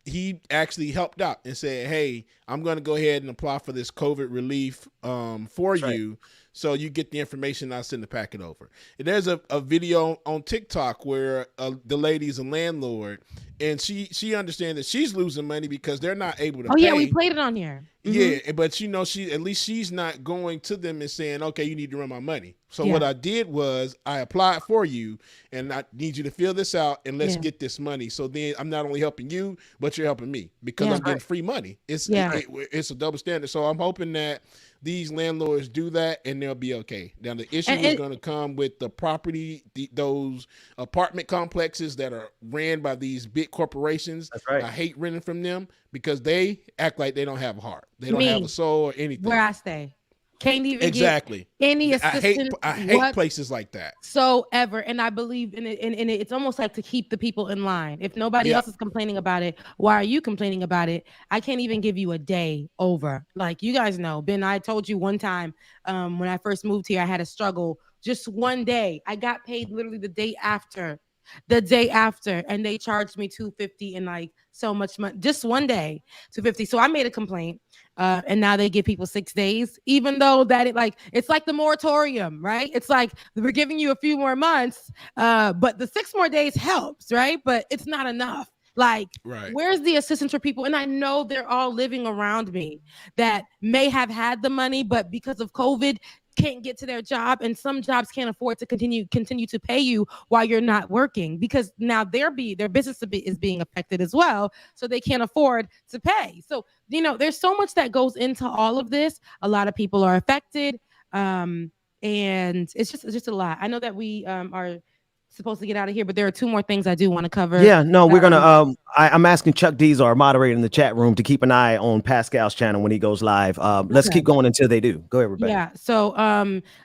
he actually helped out and said, hey, I'm going to go ahead and apply for this COVID relief for you. So you get the information, I'll send the packet over. And there's a video on TikTok where the lady's a landlord, and she understands that she's losing money because they're not able to pay. Yeah, we played it on here. Yeah, but she's not going to them and saying, okay, you need to run my money. So what I did was I applied for you, and I need you to fill this out, and let's get this money. So then I'm not only helping you, but you're helping me because I'm getting free money. It's a double standard. So I'm hoping that these landlords do that, and they'll be okay. Now the issue is going to come with the property, those apartment complexes that are ran by these big corporations. That's right. I hate renting from them because they act like they don't have a heart. They don't have a soul or anything. Where I stay. Can't even get any assistance. I hate places like that. So ever. And I believe in it. And it's almost like to keep the people in line. If nobody else is complaining about it, why are you complaining about it? I can't even give you a day over. Like, you guys know, Ben, I told you one time when I first moved here, I had a struggle. Just one day. I got paid literally the day after, and they charged me $250 and like so much money. Just one day, $250. So I made a complaint. And now they give people 6 days, even though that it's like the moratorium, right? It's like we're giving you a few more months, but the 6 more days helps, right? But it's not enough. Like, where's the assistance for people? And I know they're all living around me that may have had the money, but because of COVID, can't get to their job, and some jobs can't afford to continue to pay you while you're not working, because now their business is being affected as well, so they can't afford to pay. So there's so much that goes into all of this. A lot of people are affected. and it's just a lot. I know that we are supposed to get out of here, but there are two more things I do want to cover. Yeah, no, we're gonna. I'm asking Chuck Dees, our moderator in the chat room, to keep an eye on Pascal's channel when he goes live. Let's keep going until they do. Go ahead, Rebecca. Yeah. So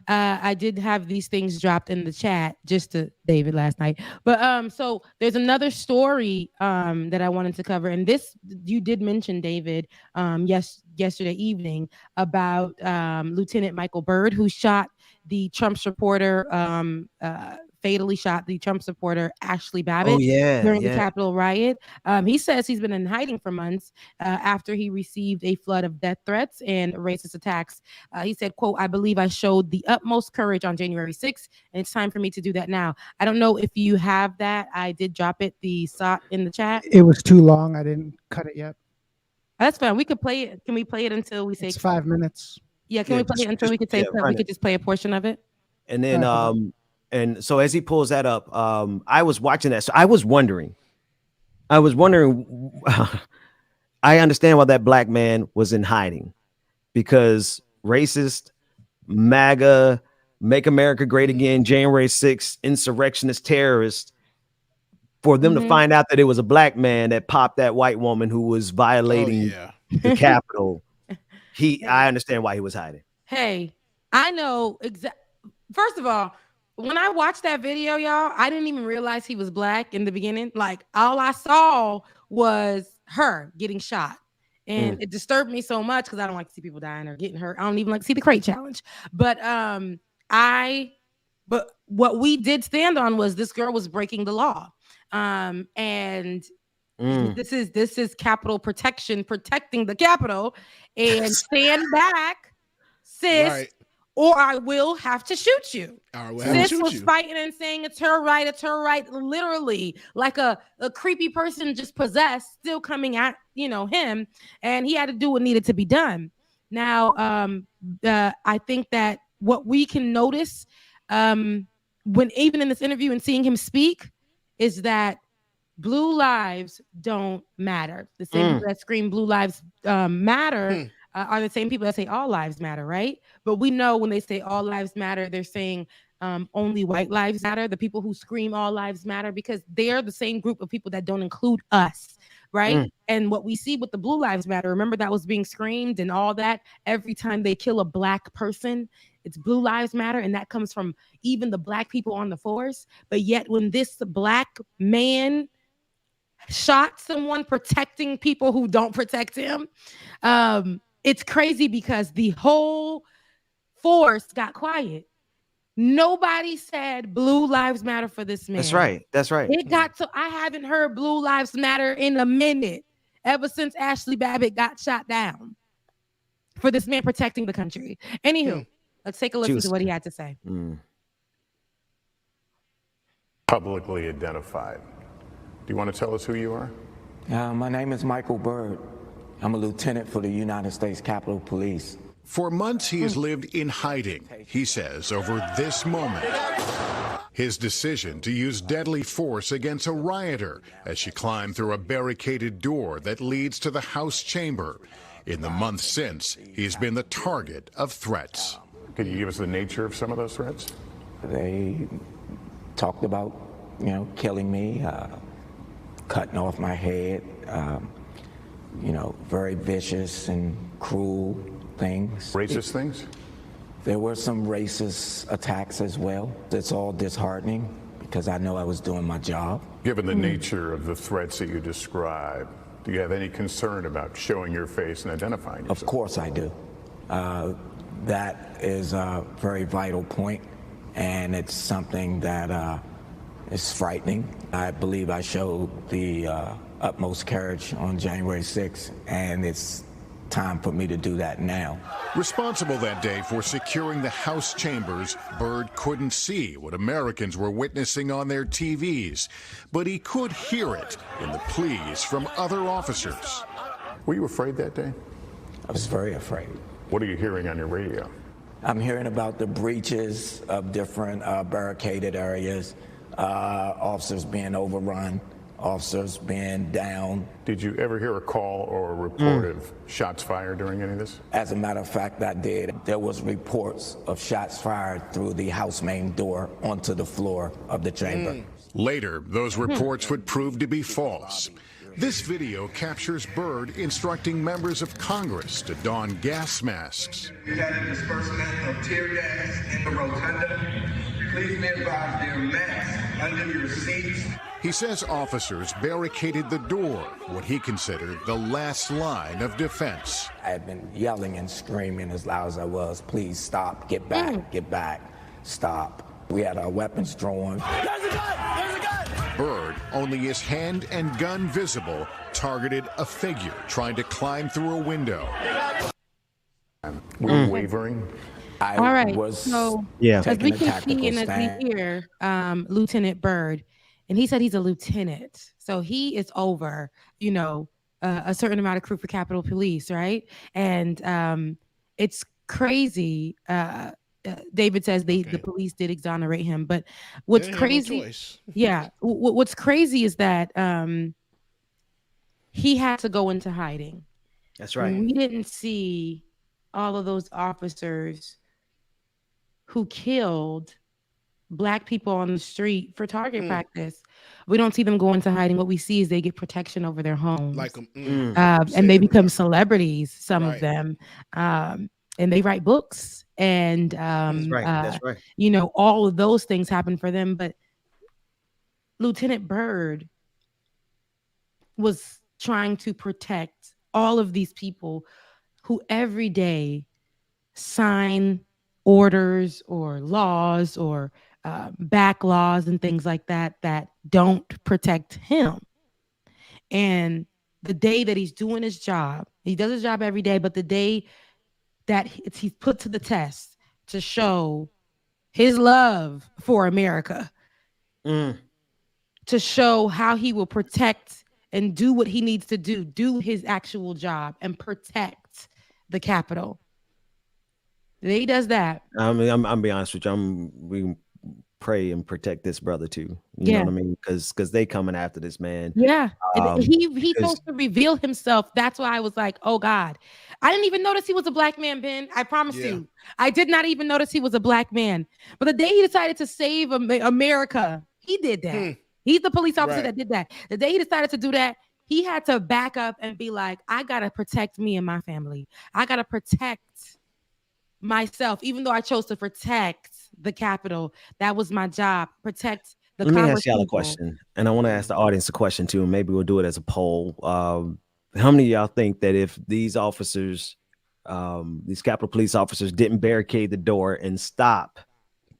I did have these things dropped in the chat just to David last night. But so there's another story that I wanted to cover, and this you did mention, David, yesterday evening about Lieutenant Michael Byrd, who shot the Trump supporter. Fatally shot the Trump supporter Ashley Babbitt during the Capitol riot. He says he's been in hiding for months after he received a flood of death threats and racist attacks. He said, quote, "I believe I showed the utmost courage on January 6th, and it's time for me to do that now." I don't know if you have that. I did drop it, the SOT in the chat. It was too long. I didn't cut it yet. That's fine. We could play it. Can we play it until we say it's 5 minutes? Yeah, can we play it until we could say we could just play a portion of it? And then and so as he pulls that up, I was watching that. So I was wondering. I understand why that black man was in hiding, because racist, MAGA, Make America Great Again, January 6th, insurrectionist terrorists, for them to find out that it was a black man that popped that white woman who was violating the Capitol. I understand why he was hiding. Hey, I know First of all, when I watched that video, y'all, I didn't even realize he was black in the beginning. Like, all I saw was her getting shot. And it disturbed me so much because I don't like to see people dying or getting hurt. I don't even like to see the crate challenge. But what we did stand on was this girl was breaking the law. And this is Capitol protection, protecting the Capitol. And stand back, sis. Right. Or I will have to shoot you. Sis was fighting and saying it's her right, literally like a creepy person just possessed, still coming at him, and he had to do what needed to be done. Now, I think that what we can notice when even in this interview and seeing him speak is that blue lives don't matter. The same people that scream blue lives matter are the same people that say all lives matter, right? But we know when they say all lives matter, they're saying only white lives matter. The people who scream all lives matter, because they're the same group of people that don't include us, right? And what we see with the blue lives matter, remember that was being screamed and all that. Every time they kill a black person, it's blue lives matter. And that comes from even the black people on the force. But yet when this black man shot someone protecting people who don't protect him, it's crazy because the whole force got quiet. Nobody said blue lives matter for this man. That's right. It got to, I haven't heard blue lives matter in a minute, ever since Ashley Babbitt got shot down, for this man protecting the country. Anywho, let's take a listen to what he had to say. Publicly identified. Do you want to tell us who you are? My name is Michael Byrd. I'm a lieutenant for the United States Capitol Police. For months, he has lived in hiding, he says, over this moment. His decision to use deadly force against a rioter as she climbed through a barricaded door that leads to the House chamber. In the months since, he's been the target of threats. Could you give us the nature of some of those threats? They talked about, killing me, cutting off my head, very vicious and cruel things. Racist things? There were some racist attacks as well. It's all disheartening because I know I was doing my job. Given the nature of the threats that you describe, do you have any concern about showing your face and identifying yourself? Of course I do. That is a very vital point, and it's something that is frightening. I believe I showed the utmost courage on January 6th, and it's time for me to do that now. Responsible that day for securing the House chambers, Byrd couldn't see what Americans were witnessing on their TVs, but he could hear it in the pleas from other officers. Were you afraid that day? I was very afraid. What are you hearing on your radio? I'm hearing about the breaches of different barricaded areas, officers being overrun, officers being down. Did you ever hear a call or a report of shots fired during any of this? As a matter of fact, I did. There was reports of shots fired through the house main door onto the floor of the chamber. Later, those reports would prove to be false. This video captures Byrd instructing members of Congress to don gas masks. We had a disbursement of tear gas in the rotunda. Please be advised there are masks under your seats. He says officers barricaded the door, what he considered the last line of defense. I had been yelling and screaming as loud as I was, please stop, get back, stop. We had our weapons drawn. There's a gun! There's a gun! Byrd, only his hand and gun visible, targeted a figure trying to climb through a window. Were you wavering? I All right, was so yeah. as we can see and as we hear, Lieutenant Byrd, and he said he's a lieutenant, so he is over, a certain amount of crew for Capitol Police, right? And it's crazy. David says the police did exonerate him, but what's crazy? Yeah, what's crazy is that he had to go into hiding. That's right. We didn't see all of those officers who killed Black people on the street for target practice. We don't see them go into hiding. What we see is they get protection over their homes, and they become celebrities. Some of them, and they write books, and That's right. all of those things happen for them. But Lieutenant Byrd was trying to protect all of these people who every day sign orders or laws or back laws and things like that don't protect him. And the day that he's doing his job, he does his job every day, but the day that he's put to the test to show his love for America, to show how he will protect and do what he needs to do his actual job and protect the Capitol. The day he does that. I mean, I'm be honest with you. We pray and protect this brother too. You know what I mean? Because they coming after this man. Yeah. He's supposed to reveal himself. That's why I was like, oh God. I didn't even notice he was a Black man, Ben. I promise you. I did not even notice he was a Black man. But the day he decided to save America, he did that. He's the police officer that did that. The day he decided to do that, he had to back up and be like, I got to protect me and my family. I got to protect myself, even though I chose to protect the Capitol. That was my job. Protect the Let me Congress ask y'all a people. question, and I want to ask the audience a question too, and maybe we'll do it as a poll. How many of y'all think that if these officers, these Capitol Police officers, didn't barricade the door and stop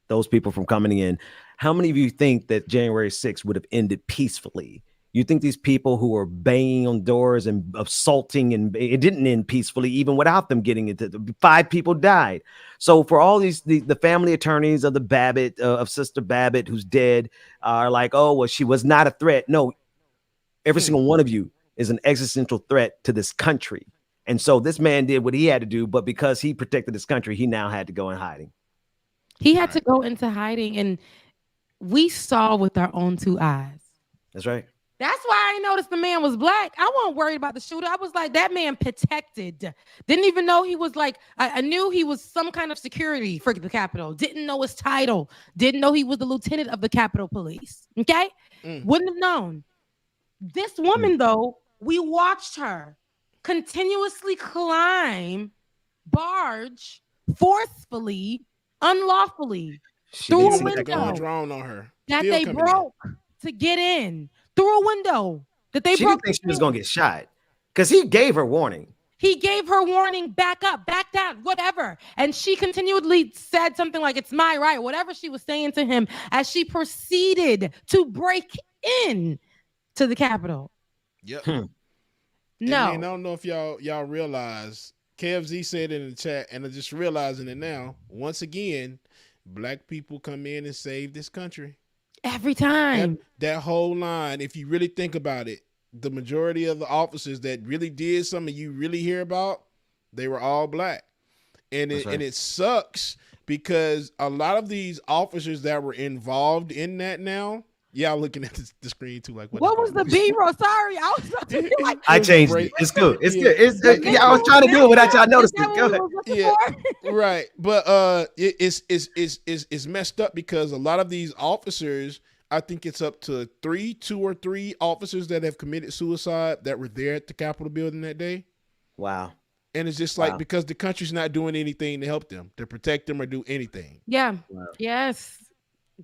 those people from coming in, how many of you think that January 6th would have ended peacefully? You think these people who were banging on doors and assaulting, and it didn't end peacefully, even without them getting into 5 people died. So for all these, the family attorneys of the Babbitt, of Sister Babbitt, who's dead, are like, oh, well, she was not a threat. No, every single one of you is an existential threat to this country. And so this man did what he had to do, but because he protected this country, he now had to go in hiding. He had to go into hiding, and we saw with our own 2 eyes. That's right. That's why I noticed the man was Black. I wasn't worried about the shooter. I was like, that man protected. Didn't even know he was like, I knew he was some kind of security for the Capitol. Didn't know his title. Didn't know he was the lieutenant of the Capitol Police. Okay? Wouldn't have known. This woman, though, we watched her continuously climb, barge, forcefully, unlawfully through a window drone on her that they broke to get in. Through a window that they she broke. Didn't think she was gonna get shot because he gave her warning. He gave her warning, back up, back down, whatever. And she continually said something like, it's my right, whatever she was saying to him as she proceeded to break in to the Capitol. Yep. No. And I don't know if y'all realize, Kev Z said it in the chat, and I'm just realizing it now. Once again, Black people come in and save this country. Every time. That whole line, if you really think about it, the majority of the officers that really did something you really hear about, they were all Black. And it sucks because a lot of these officers that were involved in that now Y'all looking at the screen too, like what was the B-roll? Sorry, I was about to be like, I changed it. It's good. It's good. It's I was trying to do it without y'all noticing. Go ahead. Yeah, right. But it's messed up because a lot of these officers, I think it's up to two or three officers that have committed suicide that were there at the Capitol building that day. Wow. And it's just like because the country's not doing anything to help them, to protect them or do anything. Yeah. Wow. Yes.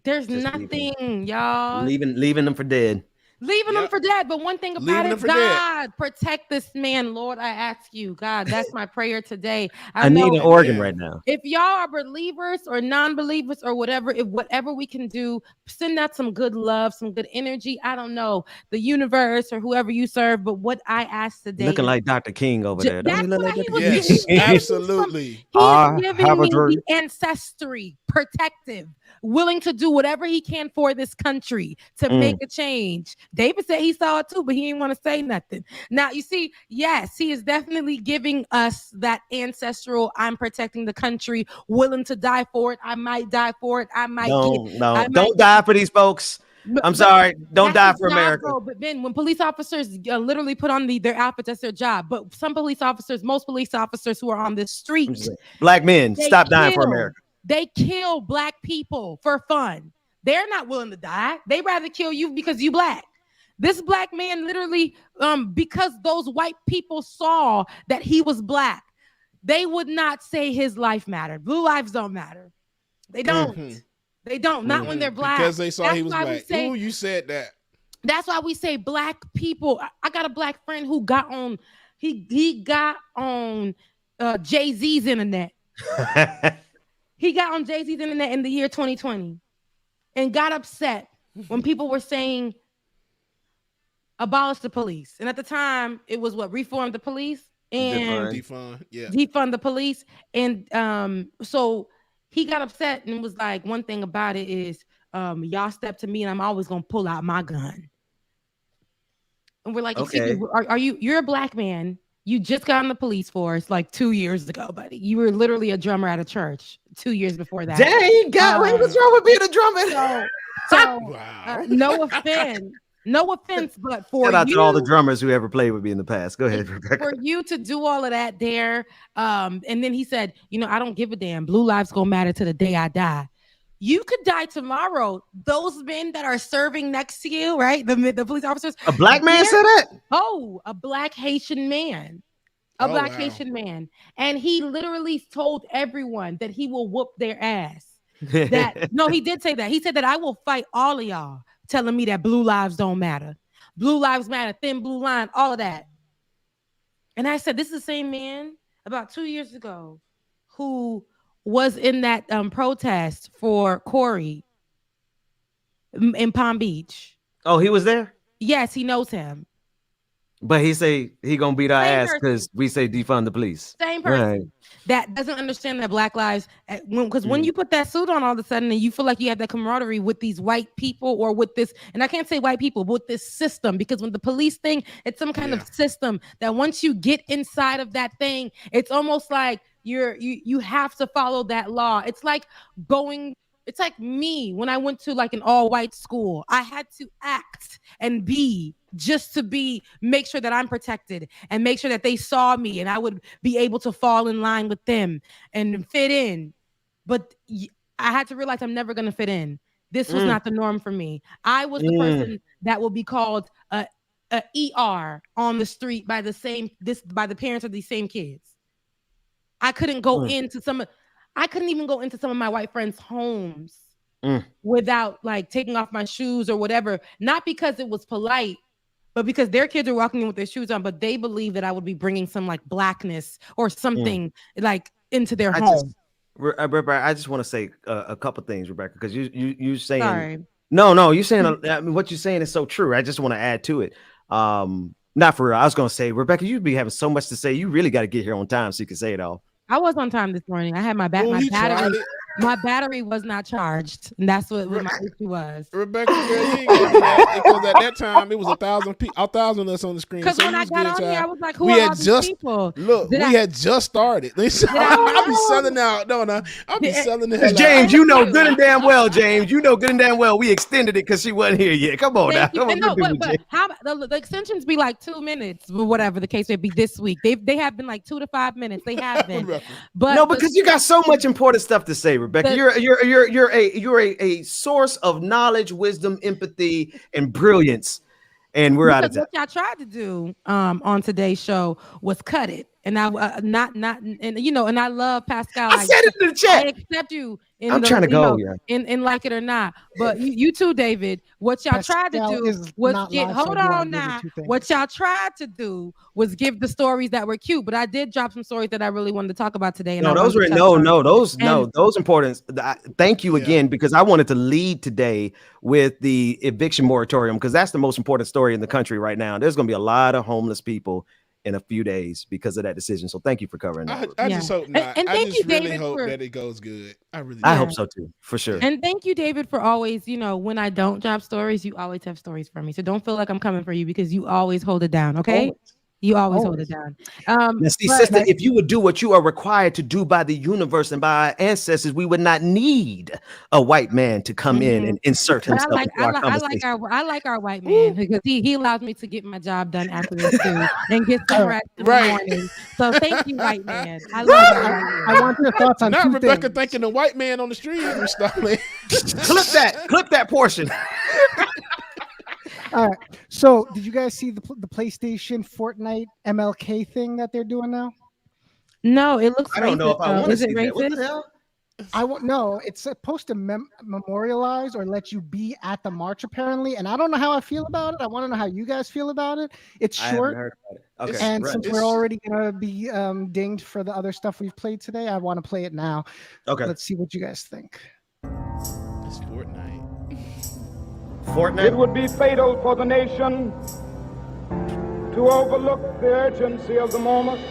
There's Just nothing, y'all. Leaving them for dead. Leaving them for dead. But one thing about it, God, protect this man, Lord. I ask you, God, that's my prayer today. I need an organ right now. If y'all are believers or non-believers or whatever, if whatever we can do, send out some good love, some good energy. I don't know, the universe or whoever you serve, but what I ask today, Looking like Dr. King over there. Don't he look like Dr. Yes, absolutely. He's giving me the ancestry, protective, willing to do whatever he can for this country to make a change. David said he saw it too, but he didn't want to say nothing. Now, you see, yes, he is definitely giving us that ancestral, I'm protecting the country, willing to die for it. I might die for it. Don't die for these folks. I'm sorry. Don't die for America. Though, but then when police officers literally put on their outfits, that's their job. But some police officers, most police officers who are on the street, black men, stop dying for America. They kill black people for fun. They're not willing to die. They rather kill you because you black. This black man literally, because those white people saw that he was black, they would not say his life mattered. Blue lives don't matter. They don't. Mm-hmm. They don't. Not when they're black. Because they saw he was black. Ooh, you said that. That's why we say black people. I got a black friend who got on. He got on Jay-Z's internet. He got on Jay-Z's internet in the year 2020 and got upset when people were saying abolish the police. And at the time, it was reform the police and defund the police. And so he got upset and was like, one thing about it is y'all step to me and I'm always going to pull out my gun. And we're like, okay, you're a black man. You just got on the police force like 2 years ago, buddy. You were literally a drummer at a church 2 years before that. Dang, God, what's wrong with being a drummer? So no offense, but for shout out to all the drummers who ever played with me in the past. Go ahead, Rebecca. For you to do all of that there, and then he said, I don't give a damn. Blue lives gonna matter to the day I die. You could die tomorrow. Those men that are serving next to you, right? The police officers. A black man said that? Oh, a black Haitian man. Haitian man. And he literally told everyone that he will whoop their ass. No, he did say that. He said that I will fight all of y'all telling me that blue lives don't matter. Blue lives matter, thin blue line, all of that. And I said, this is the same man about 2 years ago who was in that protest for Corey in Palm Beach. Oh, he was there? Yes, he knows him. But he say he gonna beat our ass because we say defund the police. Same person that doesn't understand that black lives, because when you put that suit on all of a sudden and you feel like you have that camaraderie with these white people or with this, and I can't say white people, but with this system, because when the police thing, it's some kind of system that once you get inside of that thing, it's almost like you have to follow that law. It's like me when I went to like an all-white school. I had to act and be just to make sure that I'm protected and make sure that they saw me and I would be able to fall in line with them and fit in. But I had to realize I'm never going to fit in. This was not the norm for me. I was the person that will be called a ER on the street by the parents of these same kids. I couldn't go into I couldn't even go into some of my white friends' homes without like taking off my shoes or whatever. Not because it was polite, but because their kids are walking in with their shoes on, but they believe that I would be bringing some like blackness or something like into their home. Rebecca, I just want to say a couple things, Rebecca, because you saying Sorry. No, you're saying I mean, what you're saying is so true. I just want to add to it. Not for real. I was gonna say, Rebecca, you'd be having so much to say. You really got to get here on time so you can say it all. I was on time this morning. I had my battery. My battery was not charged, and that's what my issue was. Rebecca, girl, you ain't got to do that because at that time it was 1,000 of us on the screen. Because So when I got on here, I was like, "Who are all these people?" Look, we had just started. I'll be selling out, don't I? I'll be selling the hell out. James, you know good and damn well, James. You know good and damn well we extended it because she wasn't here yet. Come on now. Come on, no, but how about the extensions be like 2 minutes, or whatever the case may be this week. They have been like 2 to 5 minutes. They have been. But no, because you got so much important stuff to say, Rebecca. You're a source of knowledge, wisdom, empathy, and brilliance. And we're out of time. What y'all tried to do on today's show was cut it, and I and I love Pascal. I said it in the chat. I accept you. I'm trying to go, in like it or not. But you too, David. What y'all tried to do was get. Hold on now. What y'all tried to do was give the stories that were cute. But I did drop some stories that I really wanted to talk about today. And those important. Thank you again, because I wanted to lead today with the eviction moratorium, because that's the most important story in the country right now. There's going to be a lot of homeless people in a few days because of that decision. So thank you for covering that. I just hope not. And I thank just you, really David, hope that it goes good. I hope so too, for sure. And thank you, David, for always, when I don't drop stories, you always have stories for me. So don't feel like I'm coming for you, because you always hold it down. Okay. You always hold it down. Now, see, sister, if you would do what you are required to do by the universe and by our ancestors, we would not need a white man to come in and insert himself into our conversation. I like our white man, because he allows me to get my job done after this too, and get some rest in the morning. So thank you, white man. I love you. I want your thoughts on not two Rebecca things. thinking the white man on the street. Clip that portion. All right. So, did you guys see the PlayStation Fortnite MLK thing that they're doing now? No, it looks. I don't know if I want to see that. What the hell? I won't know. It's supposed to memorialize or let you be at the march, apparently, and I don't know how I feel about it. I want to know how you guys feel about it. It's short, I haven't heard about it. Okay, and since we're already gonna be dinged for the other stuff we've played today, I want to play it now. Okay, let's see what you guys think. It's Fortnite. It would be fatal for the nation to overlook the urgency of the moment.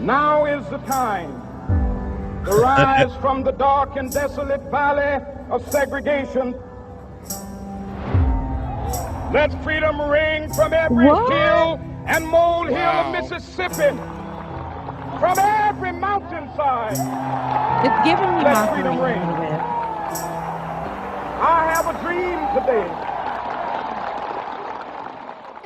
Now is the time to rise from the dark and desolate valley of segregation. Let freedom ring from every hill and molehill of Mississippi, from every mountainside. It's giving me Let freedom ring. I have a dream today.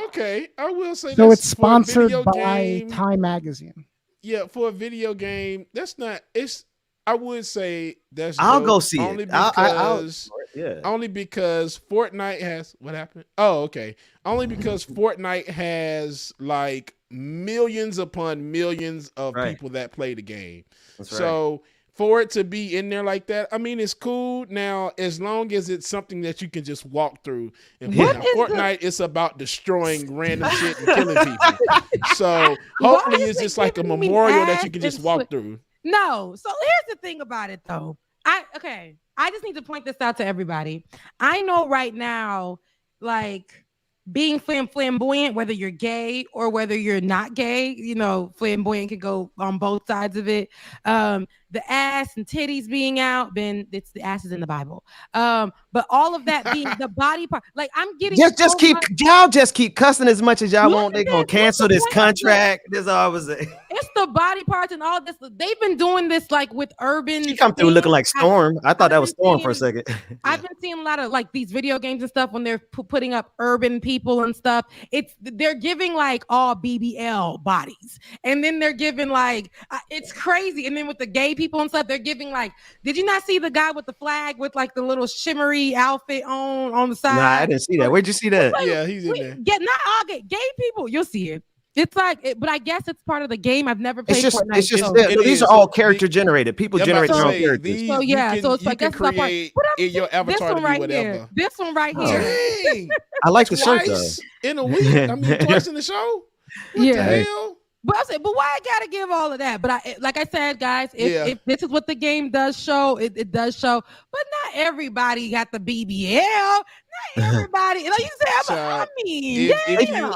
Okay, I will say so. This It's sponsored by game, Time Magazine. Yeah, for a video game, that's not. It's. I would say that's. I'll go see only it. Because, yeah. Only because Fortnite has what happened. Oh, okay. Only because Fortnite has like millions upon millions of people that play the game. That's so for it to be in there like that, I mean, it's cool. Now, as long as it's something that you can just walk through. And Fortnite, it's about destroying random shit and killing people. So hopefully it's just like a memorial that you can just walk through. No. So here's the thing about it, though. I just need to point this out to everybody. I know right now, like, being flamboyant, whether you're gay or whether you're not gay, flamboyant can go on both sides of it. The ass and titties being out, it's the ass is in the Bible. But all of that being the body part, like I'm getting just keep cussing as much as y'all want. They're gonna cancel this contract. This always it's the body parts and all this. They've been doing this like with urban. She come through looking like Storm. I thought that was Storm for a second. I've been seeing a lot of like these video games and stuff when they're putting up urban people and stuff. They're giving like all BBL bodies, and then they're giving like it's crazy. And then with the gay people and stuff, they're giving like. Did you not see the guy with the flag with like the little shimmery outfit on the side? Nah, I didn't see that. Where'd you see that? Like, yeah, he's in there. Not all gay people. You'll see it. It's like, but I guess it's part of the game. I've never played Fortnite. It's just these are all character generated. People generate their own characters. So it's like that's not part. In your avatar to be whatever. This one right here. Dang. I like the shirt though. In a week. I mean, twice in the show. What the hell? But I said, but why I gotta give all of that? But like I said, guys, if this is what the game does show, it does show. But not everybody got the BBL. Not everybody. Like you said, I mean,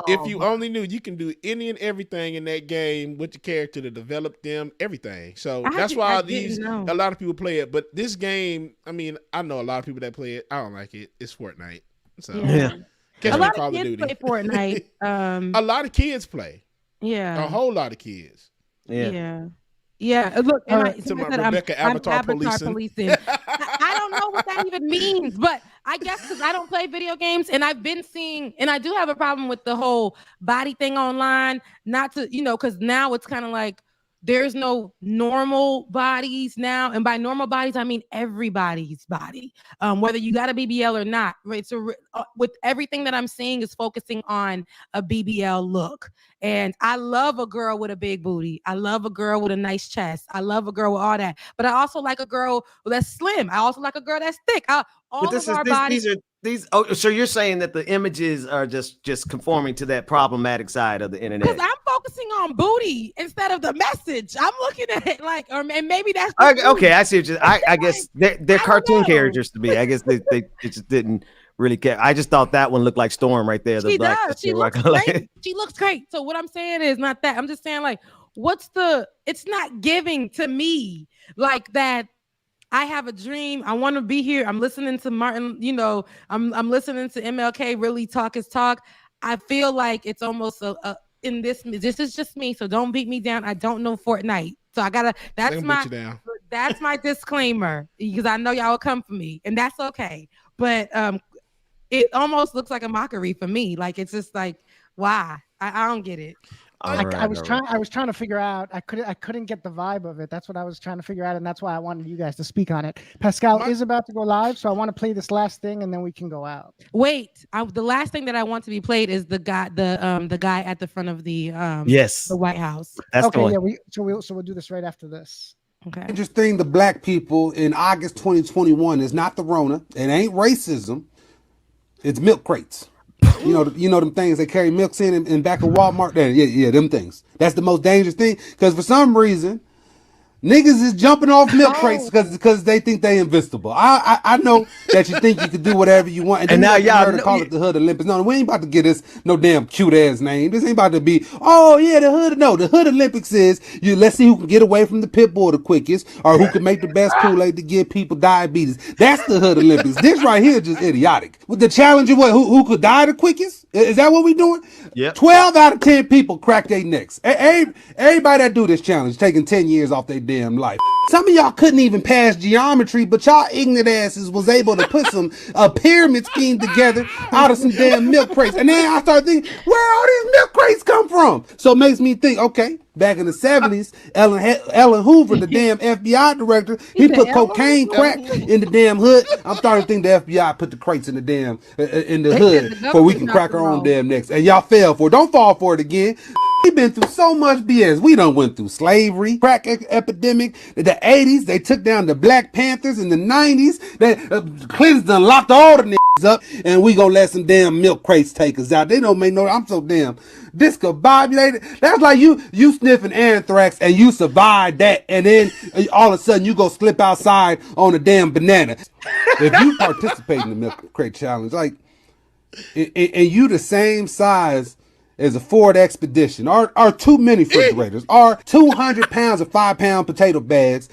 if you only knew, you can do any and everything in that game with the character to develop them, everything. So that's why a lot of people play it. But this game, I mean, I know a lot of people that play it. I don't like it. It's Fortnite. So a lot of kids play Fortnite. A lot of kids play. Yeah, a whole lot of kids. Yeah. Look, Rebecca, I'm Avatar policing. I don't know what that even means, but I guess because I don't play video games, and I've been seeing, and I do have a problem with the whole body thing online. Not to, because now it's kind of like there's no normal bodies now, and by normal bodies I mean everybody's body, whether you got a BBL or not. Right? So with everything that I'm seeing is focusing on a BBL look, and I love a girl with a big booty. I love a girl with a nice chest. I love a girl with all that, but I also like a girl that's slim. I also like a girl that's thick. So you're saying that the images are just conforming to that problematic side of the internet? Because I'm focusing on booty instead of the message. I'm looking at it like, and maybe that's okay. I see. I guess they're cartoon characters to me. I guess they just didn't really care. I just thought that one looked like Storm right there. She does. She looks great. She looks great. So what I'm saying is not that. I'm just saying like, it's not giving to me like that. I have a dream. I want to be here. I'm listening to Martin, I'm listening to MLK really talk his talk. I feel like it's almost in this is just me. So don't beat me down. I don't know Fortnite. So that's my disclaimer, because I know y'all will come for me, and that's okay. But it almost looks like a mockery for me. Like, it's just like, why? I don't get it. I was trying to figure out. I couldn't get the vibe of it. That's what I was trying to figure out, and that's why I wanted you guys to speak on it. Pascal is about to go live, so I want to play this last thing, and then we can go out. Wait, the last thing that I want to be played is the guy at the front of the the White House. That's okay. Yeah, we'll do this right after this. Okay. Interesting. The black people in August 2021 is not the Rona. It ain't racism. It's milk crates. You know them things they carry milks in back of Walmart. Yeah, them things. That's the most dangerous thing, because for some reason, niggas is jumping off milk crates because they think they invincible. I know that you think you can do whatever you want, and now y'all call it the Hood Olympics. No, we ain't about to get this no damn cute ass name. This ain't about to be the Hood. No, the Hood Olympics is let's see who can get away from the pit bull the quickest, or who can make the best Kool-Aid to give people diabetes. That's the Hood Olympics. This right here is just idiotic. With the challenge of who could die the quickest? Is that what we doing? Yeah. 12 out of 10 people crack their necks. Everybody that do this challenge taking 10 years off their damn life. Some of y'all couldn't even pass geometry, but y'all ignorant asses was able to put a pyramid scheme together out of some damn milk crates. And then I started thinking, where all these milk crates come from? So it makes me think, okay, back in the 70s, Ellen Hoover, the damn FBI director, he put cocaine crack in the damn hood. I'm starting to think the FBI put the crates in the damn in the hood so we can crack our own damn necks. And y'all fell for it. Don't fall for it again. We've been through so much BS. We done went through slavery, crack epidemic, the 80s. They took down the Black Panthers in the 90s. Clintons done locked all the niggas up, and we gonna let some damn milk crates take us out. They don't make no. I'm so damn discombobulated. That's like you sniffing anthrax and you survive that, and then all of a sudden you go slip outside on a damn banana. If you participate in the milk crate challenge, like, and you the same size as a Ford Expedition, or 2 mini refrigerators, or 200 pounds of 5-pound potato bags,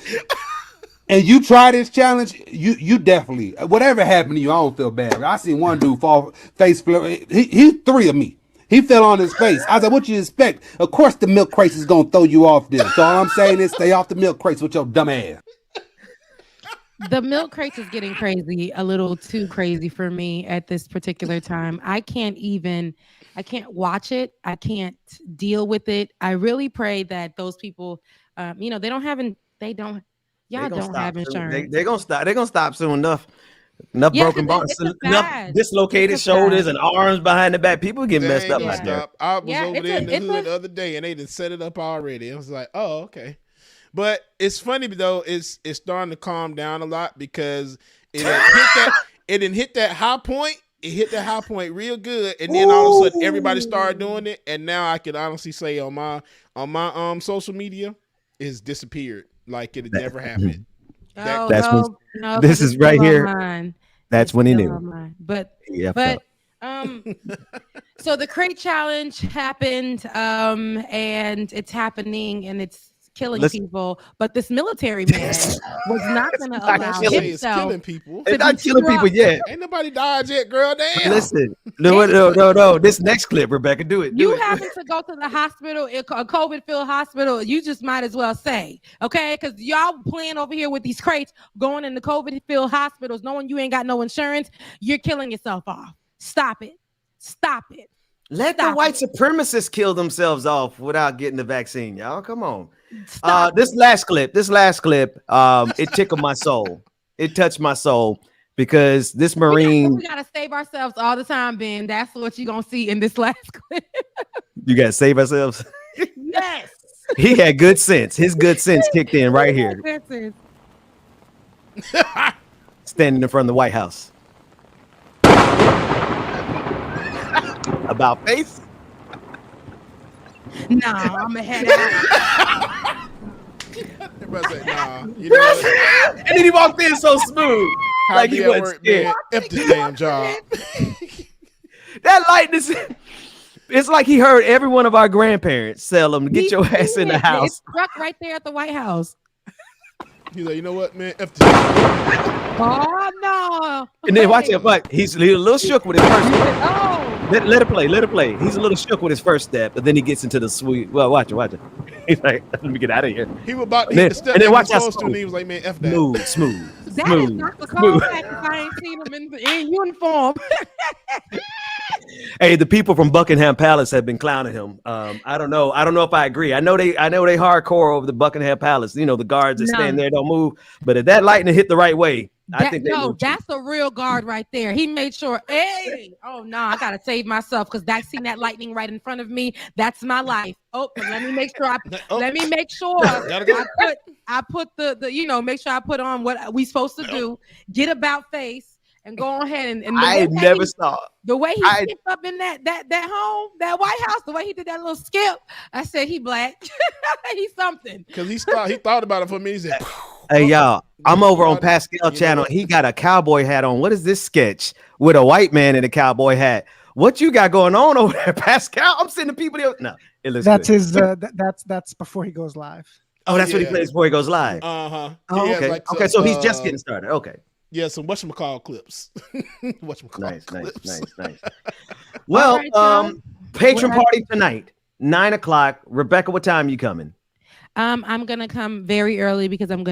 and you try this challenge, you definitely, whatever happened to you, I don't feel bad. I seen one dude fall face flip. He's 3 of me. He fell on his face. I said, what you expect? Of course the milk crates is gonna throw you off this. So all I'm saying is stay off the milk crates with your dumb ass. The milk crates is getting crazy, a little too crazy for me at this particular time. I can't watch it. I can't deal with it. I really pray that those people, they don't have insurance. They're gonna stop soon enough. Enough broken bones, enough dislocated shoulders and arms behind the back. People get messed up like that. I was over there in the hood the other day, and they done set it up already. I was like, oh, okay. But it's funny though. It's starting to calm down a lot, because it didn't hit that high point. it hit the high point real good, and then all of a sudden everybody started doing it, and now I can honestly say on my social media, it's disappeared like it had never happened. This is right here. That's when he knew. But so the crate challenge happened, and it's happening, and it's killing people. But this military man was not going to allow himself. Killing people. It's not killing people yet. Ain't nobody died yet, girl. Damn. Listen, no. This next clip, Rebecca, do it. You happen to go to the hospital, a COVID-filled hospital. You just might as well say, okay, because y'all playing over here with these crates, going into COVID-filled hospitals, knowing you ain't got no insurance. You're killing yourself off. Stop it. Let the white supremacists kill themselves off without getting the vaccine, y'all. Come on. This last clip, it tickled my soul. It touched my soul because this Marine. We gotta save ourselves all the time, Ben. That's what you're gonna see in this last clip. You gotta save ourselves. Yes. He had good sense. His good sense kicked in right here. Standing in front of the White House. About face? Nah, I'm gonna head out. You know, and then he walked in so smooth. Like he wasn't scared. F this damn job. That lightness. It's like he heard every one of our grandparents tell him to get your ass in the house. It's struck right there at the White House. He's like, you know what, man? F this job. Oh no! And then watch it, but he's a little shook with his first step. Let it play. He's a little shook with his first step, but then he gets into the sweet. Well, watch it. He's like, let me get out of here. He was about to hit the step, and then watch out. And he was like, man, F that. Smooth. That is not the callback if I ain't seen him in uniform. Hey, the people from Buckingham Palace have been clowning him. I don't know if I agree. I know they hardcore over the Buckingham Palace. You know, the guards that stand there don't move. But if that lightning hit the right way, I think that's a real guard right there. He made sure. Hey, oh no, I gotta save myself because I seen that lightning right in front of me. That's my life. Oh, let me make sure. I put the make sure I put on what we supposed to do. Get about face. And go ahead and I never saw the way he skipped up in that White House, the way he did that little skip. I said he black. He's something. Because he thought about it for me. He said, hey y'all, I'm over on Pascal channel. He got a cowboy hat on. What is this sketch with a white man in a cowboy hat? What you got going on over there, Pascal? I'm sending people there. No, it looks that's good. His that's before he goes live. Oh, that's what he plays before he goes live. Oh, okay. Okay, so he's just getting started. Okay. Yeah, some whatchamacall clips. Nice. Well, patron party tonight, 9:00. Rebecca, what time you coming? I'm gonna come very early because I'm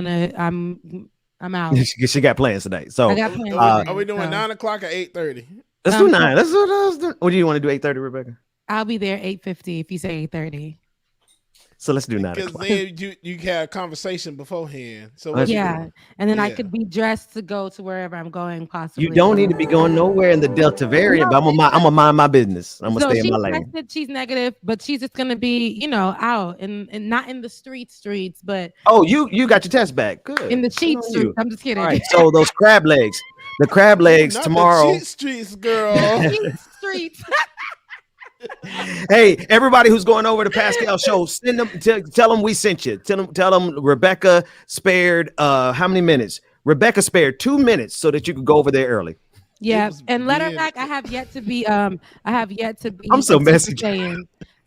out. She got plans tonight. So I got plans are we doing 9:00 or 8:30? Let's do 9. Let's do. What do you want to do? 8:30, Rebecca? I'll be there 8:50 if you say 8:30. So let's do 9:00. Because then you had a conversation beforehand. So and then I could be dressed to go to wherever I'm going. Possibly. You don't need to be going nowhere in the Delta variant. But I'm gonna mind my business. I'm gonna stay in my lane. She's negative, but she's just gonna be, out and not in the streets, but you got your test back. Good. In the cheat streets. I'm just kidding. All right. So those crab legs, the crab legs not tomorrow. The cheat streets, girl. Cheat streets. Hey, everybody who's going over to Pascal show, send them. Tell them we sent you. Tell them Rebecca spared how many minutes? Rebecca spared 2 minutes so that you could go over there early. Yeah, and let her back. I have yet to be. I'm so messy.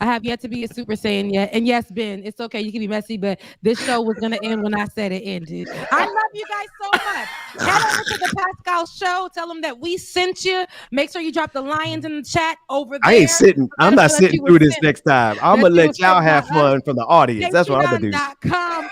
I have yet to be a Super Saiyan yet. And yes, Ben, it's okay. You can be messy, but this show was going to end when I said it ended. I love you guys so much. Head over to the Pascal show. Tell them that we sent you. Make sure you drop the lions in the chat over there. I ain't sitting. I'm not sitting through this next time. I'm going to let y'all have fun from the audience. That's what I'm going to do.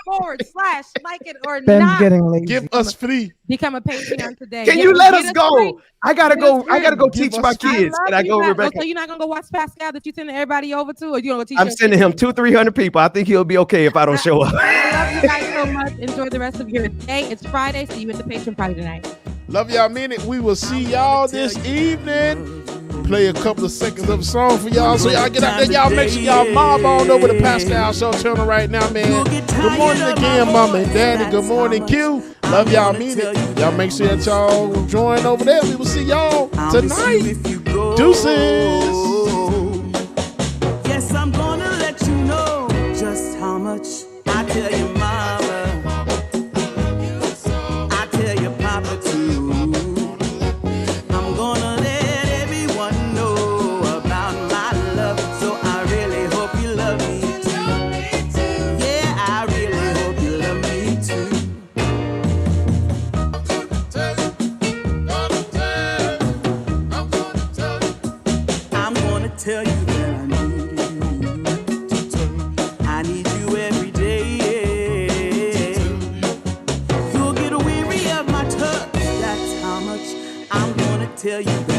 patreon.com/like it or Ben's not. Getting lazy. Give us free. Become a Patreon today. Can you let us go? I gotta go teach my kids. Can I go, Rebecca? So you're not gonna go watch Pascal that you sending everybody over to, or you gonna teach? I'm sending him 200-300 people. I think he'll be okay if I don't show up. I love you guys so much. Enjoy the rest of your day. It's Friday. See you at the patron party tonight. Love y'all minute. We will see y'all this evening. Play a couple of seconds of a song for y'all, so y'all get out there. Y'all make sure y'all mob on over to Pascal Show channel right now, man. Good morning again, Mama and Daddy. Good morning, Q. Love y'all, mean it. Y'all make sure that y'all join over there. We will see y'all tonight. Deuces. Yes, I'm gonna let you know just how much I tell you, mama. I tell you, papa, too. I'm gonna let everyone know about my love. So I really hope you love me too. Yeah, I really hope you love me too. I'm gonna tell you that I need you. I need you every day. You'll get weary of my touch. That's how much I'm gonna tell you.